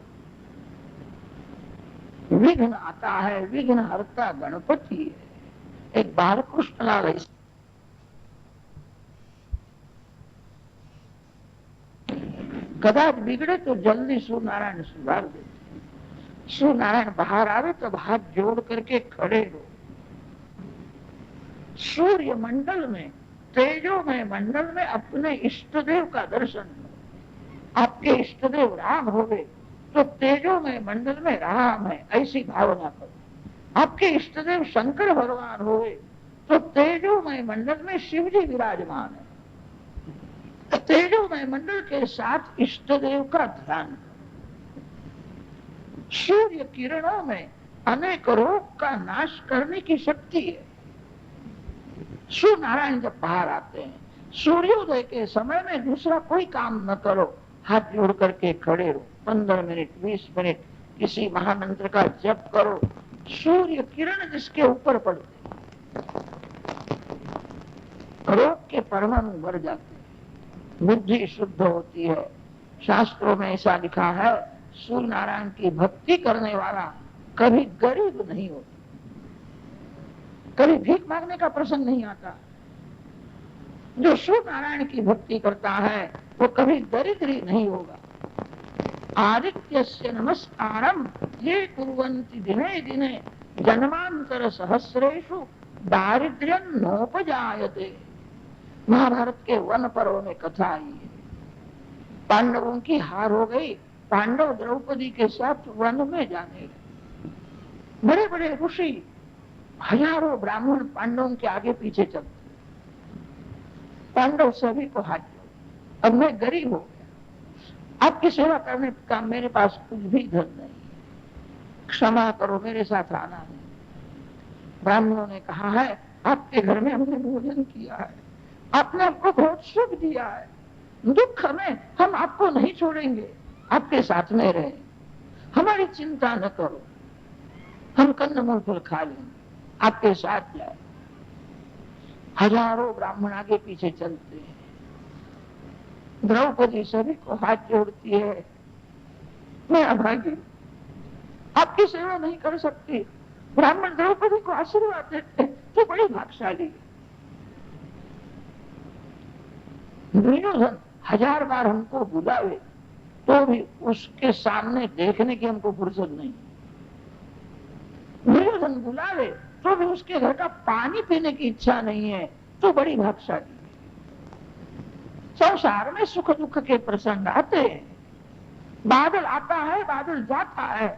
विघ्न आता है, विघ्न हरता गणपति है। एक बाल कृष्णलाल ऐसे कदाच बिगड़े तो जल्दी सूर्यनारायण सुधार देते। सूर्यनारायण बाहर आवे तब हाथ जोड़ करके खड़े हो। सूर्य मंडल में, तेजो में मंडल में अपने इष्ट देव का दर्शन करो। आपके इष्ट देव राम होवे तो तेजो में मंडल में राम है, ऐसी भावना करो। आपके इष्ट देव शंकर भगवान होवे तो तेजो में मंडल में शिव जी विराजमान है। तेजोमय मंडल के साथ इष्ट देव का ध्यान। सूर्य किरणों में अनेक रोग का नाश करने की शक्ति है। सूर्य नारायण जब बाहर आते हैं, सूर्योदय के समय में दूसरा कोई काम न करो, हाथ जोड़ करके खड़े रहो। 15 मिनट 20 मिनट किसी महामंत्र का जप करो। सूर्य किरण जिसके ऊपर पड़ते रोग के परमाणु बढ़ जाते, बुद्धि शुद्ध होती है। शास्त्रों में ऐसा लिखा है, सूर्य नारायण की भक्ति करने वाला कभी गरीब नहीं होता, कभी भीख मांगने का प्रसंग नहीं आता। जो सूर्य नारायण की भक्ति करता है वो कभी दरिद्री नहीं होगा। आदित्यस्य नमस्कारम ये कुर्वन्ति दिने दिने जन्मांतर सहस्रेषु दारिद्र्यं नोपजायते। महाभारत के वन पर्व में कथा आई है। पांडवों की हार हो गई, पांडव द्रौपदी के साथ वन में जाने लगे। बड़े बड़े ऋषि, हजारों ब्राह्मण पांडवों के आगे पीछे चलते। पांडव सभी को हाथ जोड़े, अब मैं गरीब हो गया, आपकी सेवा करने का मेरे पास कुछ भी धन नहीं, क्षमा करो, मेरे साथ आना नहीं। ब्राह्मणों ने कहा है, आपके घर में हमने भोजन किया है, आपने हमको बहुत सुख दिया है, दुख में हम आपको नहीं छोड़ेंगे, आपके साथ में रहे, हमारी चिंता न करो, हम कंदमूल फल खा लेंगे, आपके साथ जाए। हजारों ब्राह्मण आगे पीछे चलते हैं। द्रौपदी सभी को हाथ जोड़ती है, मैं अभागी, आपकी सेवा नहीं कर सकती। ब्राह्मण द्रौपदी को आशीर्वाद देते, तो बड़ी भाग्यशाली। दुर्योधन 1000 बार हमको बुलावे तो भी उसके सामने देखने की हमको फुर्सत नहीं। दुर्योधन बुलावे तो भी उसके घर का पानी पीने की इच्छा नहीं है, तो बड़ी भाग्यशाली। संसार में सुख दुख के प्रसंग आते हैं, बादल आता है बादल जाता है,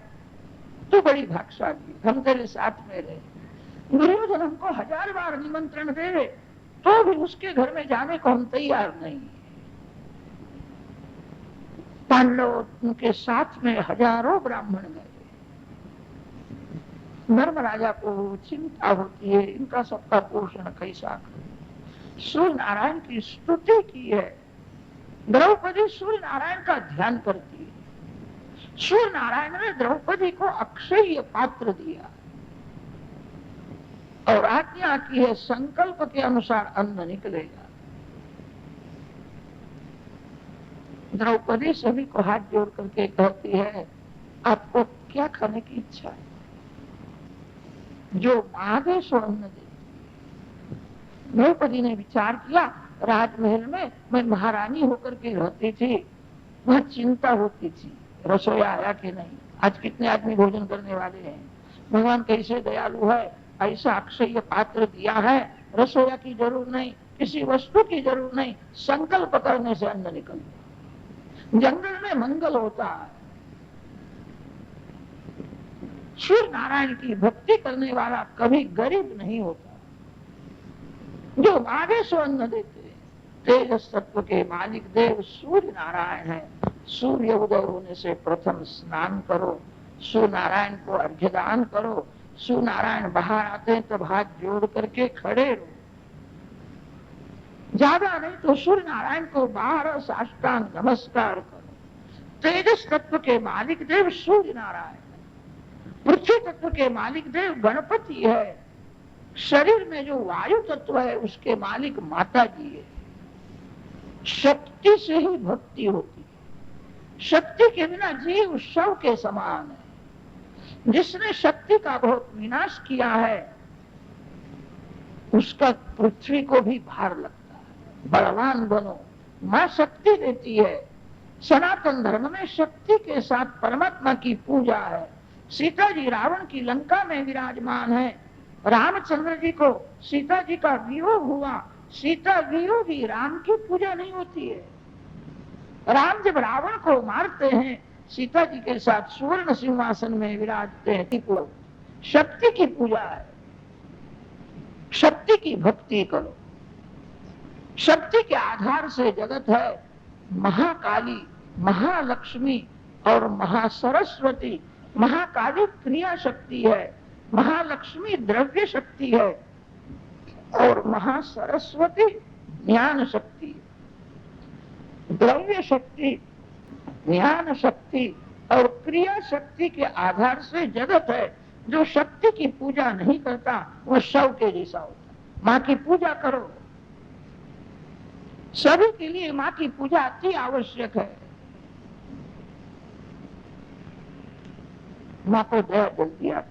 तो बड़ी भाग्यशाली, हम तेरे साथ में रहे। दुर्योधन हमको 1000 बार निमंत्रण देवे तो भी उसके घर में जाने को हम तैयार नहीं। पांडव उनके साथ में हजारों ब्राह्मण गए। धर्मराजा को चिंता होती है, इनका सबका पोषण कैसा करें। सूर्य नारायण की स्तुति की है। द्रौपदी सूर्य नारायण का ध्यान करती है। सूर्य नारायण ने द्रौपदी को अक्षय पात्र दिया और आज्ञा की है संकल्प के अनुसार अन्न निकलेगा। द्रौपदी सभी को हाथ जोड़ करके कहती है, आपको क्या खाने की इच्छा है? जो मांगे सो अन्न दे। द्रौपदी ने विचार किया, राजमहल में मैं महारानी होकर के रहती थी, वह चिंता होती थी रसोईया आया कि नहीं, आज कितने आदमी भोजन करने वाले हैं, भगवान कैसे दयालु है, ऐसा अक्षय पात्र दिया है, रसोईया की जरूर नहीं, किसी वस्तु की जरूर नहीं, संकल्प करने से अन्न निकलता। जंगल में मंगल होता है। सूर्य नारायण की भक्ति करने वाला कभी गरीब नहीं होता। जो मांगे सो अन्न देते। तेजस तत्व के मालिक देव सूर्य नारायण है। सूर्य उदय होने से प्रथम स्नान करो, सूर्य नारायण को अर्घ्यदान करो। सूर्य नारायण बाहर आते हैं तब हाथ जोड़ करके खड़े रहो। ज्यादा नहीं तो सूर्य नारायण को 12 साष्टांग नमस्कार करो। तेजस तत्व के मालिक देव सूर्य नारायण, पृथ्वी तत्व के मालिक देव गणपति है। शरीर में जो वायु तत्व है उसके मालिक माता जी है। शक्ति से ही भक्ति होती है। शक्ति के बिना जीव शव के समान है। जिसने शक्ति का बहुत विनाश किया है उसका पृथ्वी को भी भार लगता है। बलवान बनो, मां शक्ति देती है। सनातन धर्म में शक्ति के साथ परमात्मा की पूजा है। सीता जी रावण की लंका में विराजमान है। रामचंद्र जी को सीता जी का वियोग हुआ, सीता वियोगी, राम की पूजा नहीं होती है। राम जब रावण को मारते हैं सीता जी के साथ सुवर्ण सिंहासन में विराजते हैं। शक्ति की पूजा है। शक्ति की भक्ति करो। शक्ति के आधार से जगत है। महाकाली, महालक्ष्मी और महासरस्वती। महाकाली क्रिया शक्ति है, महालक्ष्मी द्रव्य शक्ति है और महासरस्वती ज्ञान शक्ति। द्रव्य शक्ति, ज्ञान शक्ति और क्रिया शक्ति के आधार से जगत है। जो शक्ति की पूजा नहीं करता वो शव के जैसा होता। माँ की पूजा करो। सभी के लिए माँ की पूजा अति आवश्यक है। माँ को दया जल्दी आती है।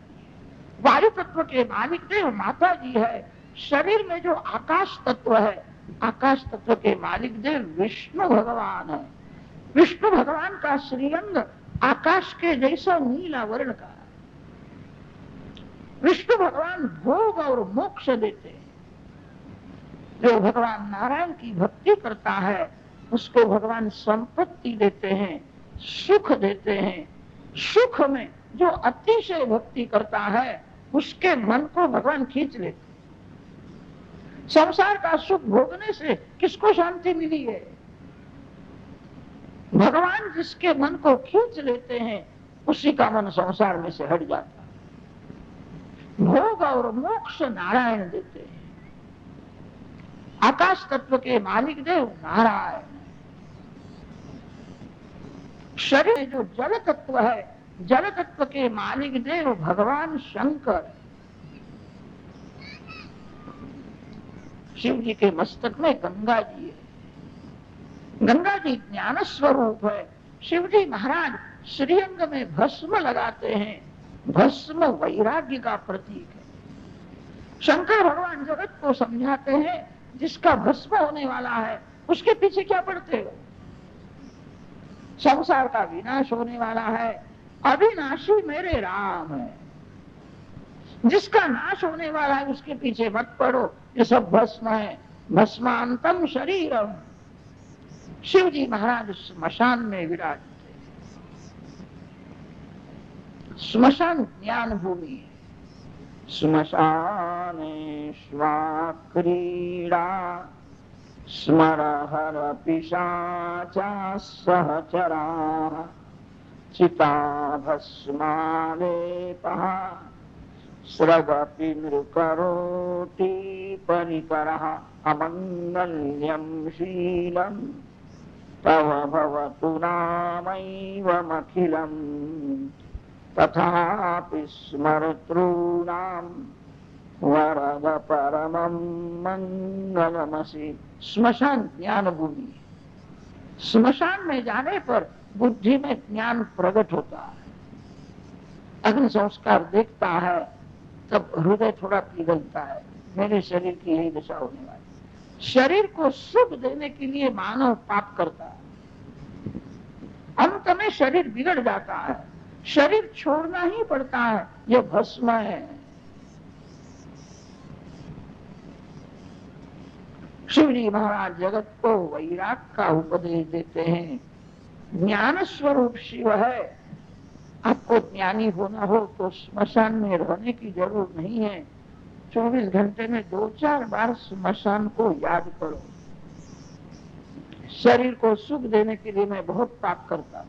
वायु तत्व के मालिक देव माता जी है। शरीर में जो आकाश तत्व है, आकाश तत्व के मालिक देव विष्णु भगवान है। विष्णु भगवान का श्रीअंग आकाश के जैसा नीला वर्ण का है। विष्णु भगवान भोग और मोक्ष देते हैं। जो भगवान नारायण की भक्ति करता है उसको भगवान संपत्ति देते हैं, सुख देते हैं। सुख में जो अतिशय भक्ति करता है उसके मन को भगवान खींच लेते। संसार का सुख भोगने से किसको शांति मिली है? भगवान जिसके मन को खींच लेते हैं उसी का मन संसार में से हट जाता है। भोग और मोक्ष नारायण देते हैं। आकाश तत्व के मालिक देव नारायण। शरीर में जो जल तत्व है, जल तत्व के मालिक देव भगवान शंकर। शिव जी के मस्तक में गंगा जी है। गंगा जी ज्ञान स्वरूप है। शिव जी महाराज श्रीअंग में भस्म लगाते हैं। भस्म वैराग्य का प्रतीक है। शंकर भगवान जगत को समझाते हैं जिसका भस्म होने वाला है उसके पीछे क्या पड़ते हो? संसार का विनाश होने वाला है। अविनाशी मेरे राम है। जिसका नाश होने वाला है उसके पीछे मत पड़ो। ये सब भस्म है। भस्मांतम शरीरम। शिव जी महाराज स्मशान में विराजते। स्मशान ज्ञान भूमि है। स्मशाने क्रीड़ा स्मरहर पिशाचा सहचरा चिता भस्मालेपः स्रवपि नृकरोति परिकरः अमंगल्यं शीलम्। तव भवतु नामैवमखिलम् तथापि स्मर्तॄणां वरद परमं मंगलमसि। स्मशान ज्ञान भूमि। स्मशान में जाने पर बुद्धि में ज्ञान प्रकट होता है। अग्नि संस्कार देखता है तब हृदय थोड़ा पिघलता है, मेरे शरीर की यही दशा होने वाली। शरीर को सुख देने के लिए मानव पाप करता है, अंत में शरीर बिगड़ जाता है, शरीर छोड़ना ही पड़ता है, यह भस्म है। शिवजी महाराज जगत को वैराग का उपदेश देते हैं। ज्ञान स्वरूप शिव है। आपको ज्ञानी होना हो तो स्मशान में रहने की जरूरत नहीं है। 24 घंटे में 2-4 बार स्मशान को याद करो। शरीर को सुख देने के लिए मैं बहुत पाप करता हूं,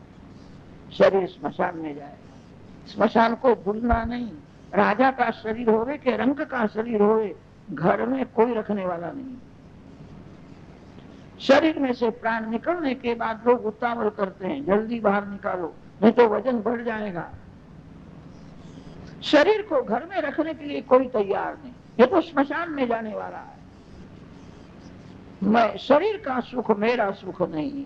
शरीर स्मशान में जाए। स्मशान को भूलना नहीं। राजा का शरीर होवे के रंग का शरीर होवे, घर में कोई रखने वाला नहीं। शरीर में से प्राण निकलने के बाद लोग उतावल करते हैं, जल्दी बाहर निकालो नहीं तो वजन बढ़ जाएगा। शरीर को घर में रखने के लिए कोई तैयार नहीं, ये तो स्मशान में जाने वाला है। मैं शरीर का सुख मेरा सुख नहीं है,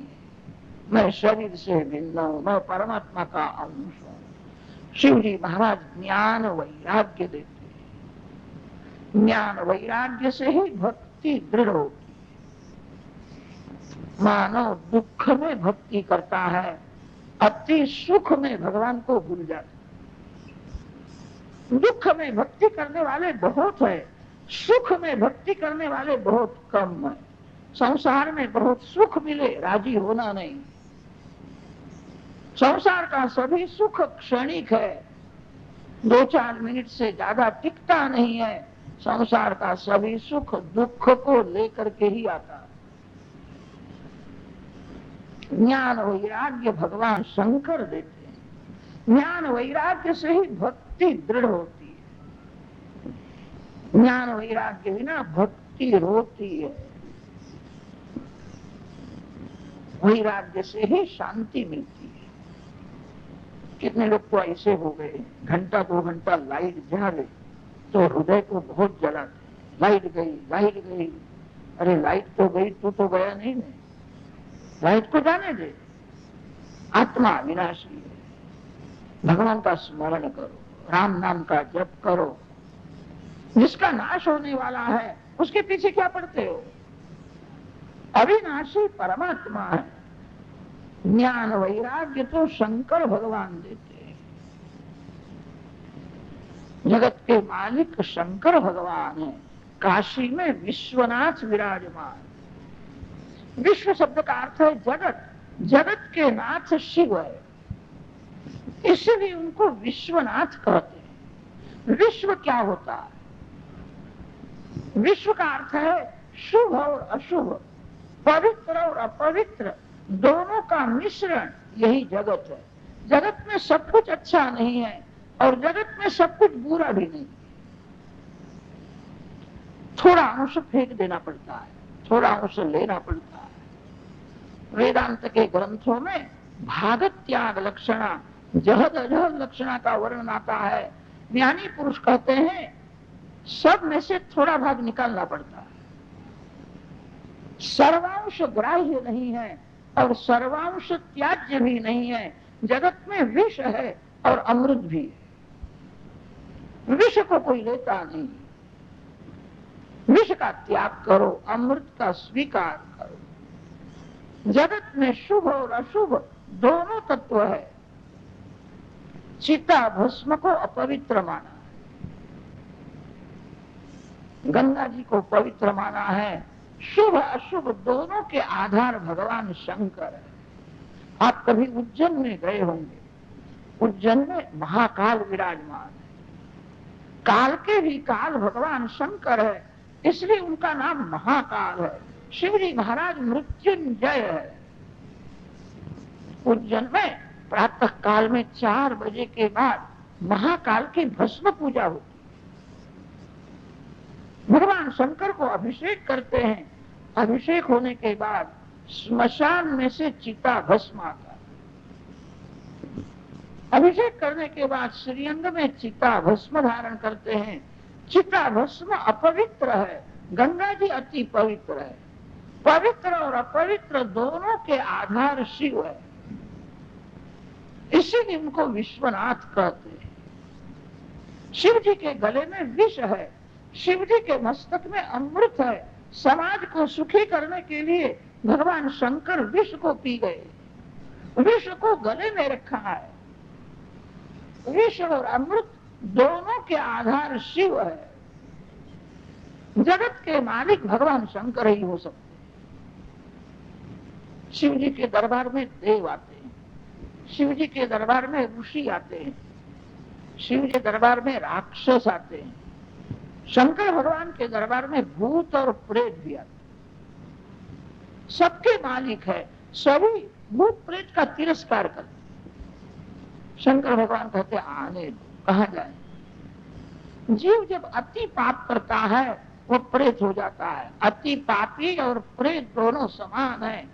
मैं शरीर से भिन्न हूं, मैं परमात्मा का अंश हूं। शिव जी महाराज ज्ञान वैराग्य देते हैं। ज्ञान वैराग्य से ही भक्ति दृढ़ होती। मानव दुख में भक्ति करता है, अति सुख में भगवान को भूल जाता। दुख में भक्ति करने वाले बहुत है, सुख में भक्ति करने वाले बहुत कम है। संसार में बहुत सुख मिले, राजी होना नहीं। संसार का सभी सुख क्षणिक है, 2-4 मिनट से ज्यादा टिकता नहीं है। संसार का सभी सुख दुख को लेकर के ही आता है। ज्ञान वैराग्य भगवान शंकर देते हैं। ज्ञान वैराग्य से ही भक्ति दृढ़ होती है। ज्ञान वैराग्य बिना भक्ति रोती है। वैराग्य से ही शांति मिलती है। कितने लोग तो ऐसे हो गए, घंटा 2 घंटा लाइट जा गई तो हृदय को बहुत जलाते। लाइट गई, अरे लाइट तो गई, तू तो गया नहीं। लाइट को जाने दे, आत्मा विनाशी है। भगवान का स्मरण करो, राम नाम का जप करो। जिसका नाश होने वाला है उसके पीछे क्या पड़ते हो? अविनाशी परमात्मा है। ज्ञान वैराग्य तो शंकर भगवान देते हैं। जगत के मालिक शंकर भगवान है। काशी में विश्वनाथ विराजमान। विश्व शब्द का अर्थ है जगत, जगत के नाथ शिव है, इसलिए उनको विश्वनाथ कहते हैं। विश्व क्या होता है? विश्व का अर्थ है शुभ और अशुभ, पवित्र और अपवित्र दोनों का मिश्रण, यही जगत है। जगत में सब कुछ अच्छा नहीं है और जगत में सब कुछ बुरा भी नहीं। थोड़ा अंश फेंक देना पड़ता है, थोड़ा अंश लेना पड़ता है। वेदांत के ग्रंथों में भाग त्याग लक्षणा, जहद अजहद लक्षणा का वर्णन आता है। ज्ञानी पुरुष कहते हैं सब में से थोड़ा भाग निकालना पड़ता है। सर्वांश ग्राह्य नहीं है और सर्वांश त्याज्य भी नहीं है। जगत में विष है और अमृत भी है। विष को कोई लेता नहीं, विष का त्याग करो, अमृत का स्वीकार करो। जगत में शुभ और अशुभ दोनों तत्व है। चिता भस्म को अपवित्र माना है, गंगा जी को पवित्र माना है। शुभ अशुभ दोनों के आधार भगवान शंकर है। आप कभी उज्जैन में गए होंगे, उज्जैन में महाकाल विराजमान है। काल के भी काल भगवान शंकर है, इसलिए उनका नाम महाकाल है। शिवजी महाराज मृत्युंजय है। उज्जैन में प्रातः काल में 4 बजे के बाद महाकाल की भस्म पूजा होती है। भगवान शंकर को अभिषेक करते हैं। अभिषेक होने के बाद स्मशान में से चिता भस्म आता है। अभिषेक करने के बाद श्रीअंग में चिता भस्म धारण करते हैं। चिता भस्म अपवित्र है, गंगा जी अति पवित्र है। पवित्र और अपवित्र दोनों के आधार शिव है, इसीलिए उनको विश्वनाथ कहते हैं। शिव जी के गले में विष है, शिव जी के मस्तक में अमृत है। समाज को सुखी करने के लिए भगवान शंकर विष को पी गए, विष को गले में रखा है। विष और अमृत दोनों के आधार शिव है। जगत के मालिक भगवान शंकर ही हो सकते। शिव जी के दरबार में देव आते हैं, शिव जी के दरबार में ऋषि आते हैं, शिव जी के दरबार में राक्षस आते हैं। शंकर भगवान के दरबार में भूत और प्रेत भी आते हैं। सबके मालिक है, सभी भूत प्रेत का तिरस्कार करते। शंकर भगवान कहते आने दो, कहा जाए। जीव जब अति पाप करता है वो प्रेत हो जाता है। अति पापी और प्रेत दोनों समान है।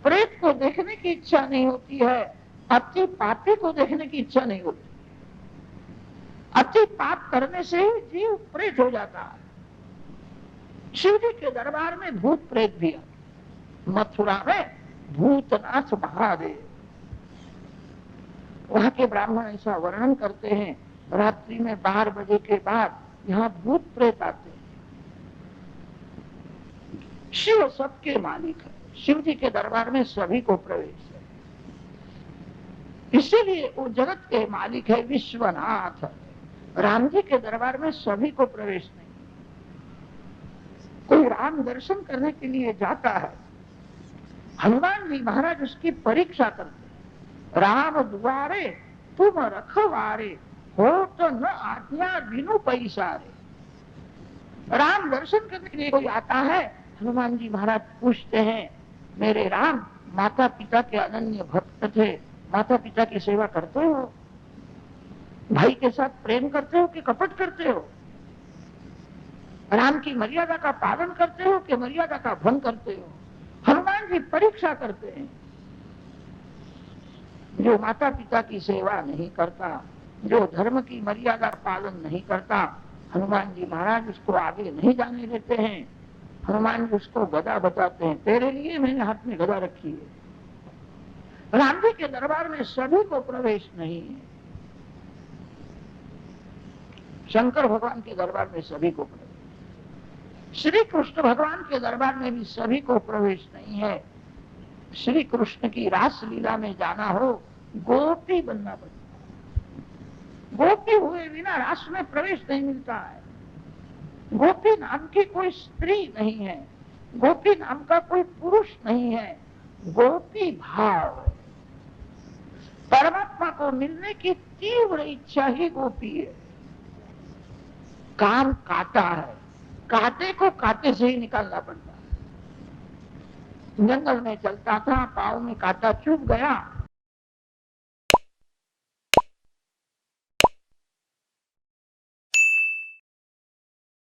प्रेत को देखने की इच्छा नहीं होती है, अति पापी को देखने की इच्छा नहीं होती। अति पाप करने से ही जीव प्रेत हो जाता है। शिव जी के दरबार में भूत प्रेत भी आते। मथुरा में भूतनाथ महादेव, वहां के ब्राह्मण ऐसा वर्णन करते हैं, रात्रि में 12 बजे के बाद यहाँ भूत प्रेत आते हैं। शिव सबके मालिक है, शिव जी के दरबार में सभी को प्रवेश है, इसीलिए वो जगत के मालिक है, विश्वनाथ। राम जी के दरबार में सभी को प्रवेश नहीं। कोई राम दर्शन करने के लिए जाता है, हनुमान जी महाराज उसकी परीक्षा करते। राम द्वारे तुम रखवारे, हो तो न आज्ञा बिनु पैसारे। राम दर्शन करने के लिए कोई आता है, हनुमान जी महाराज पूछते हैं, मेरे राम माता पिता के अनन्य भक्त थे, माता पिता की सेवा करते हो? भाई के साथ प्रेम करते हो कि कपट करते हो? राम की मर्यादा का पालन करते हो कि मर्यादा का भंग करते हो? हनुमान जी परीक्षा करते हैं। जो माता पिता की सेवा नहीं करता, जो धर्म की मर्यादा पालन नहीं करता, हनुमान जी महाराज उसको आगे नहीं जाने देते हैं। हनुमान जी उसको गदा बताते हैं, तेरे लिए मैंने हाथ में गदा रखी है। राम जी के दरबार में सभी को प्रवेश नहीं है, शंकर भगवान के दरबार में सभी को प्रवेश। श्री कृष्ण भगवान के दरबार में भी सभी को प्रवेश नहीं है। श्री कृष्ण की रास लीला में जाना हो, गोपी बनना पड़ता है। गोपी हुए बिना रास में प्रवेश नहीं मिलता है। गोपी नाम की कोई स्त्री नहीं है, गोपी नाम का कोई पुरुष नहीं है, गोपी भाव है। परमात्मा को मिलने की तीव्र इच्छा ही गोपी है। काम काटा है, कांटे को कांटे से ही निकालना पड़ता है। जंगल में चलता था, पाँव में कांटा चुभ गया,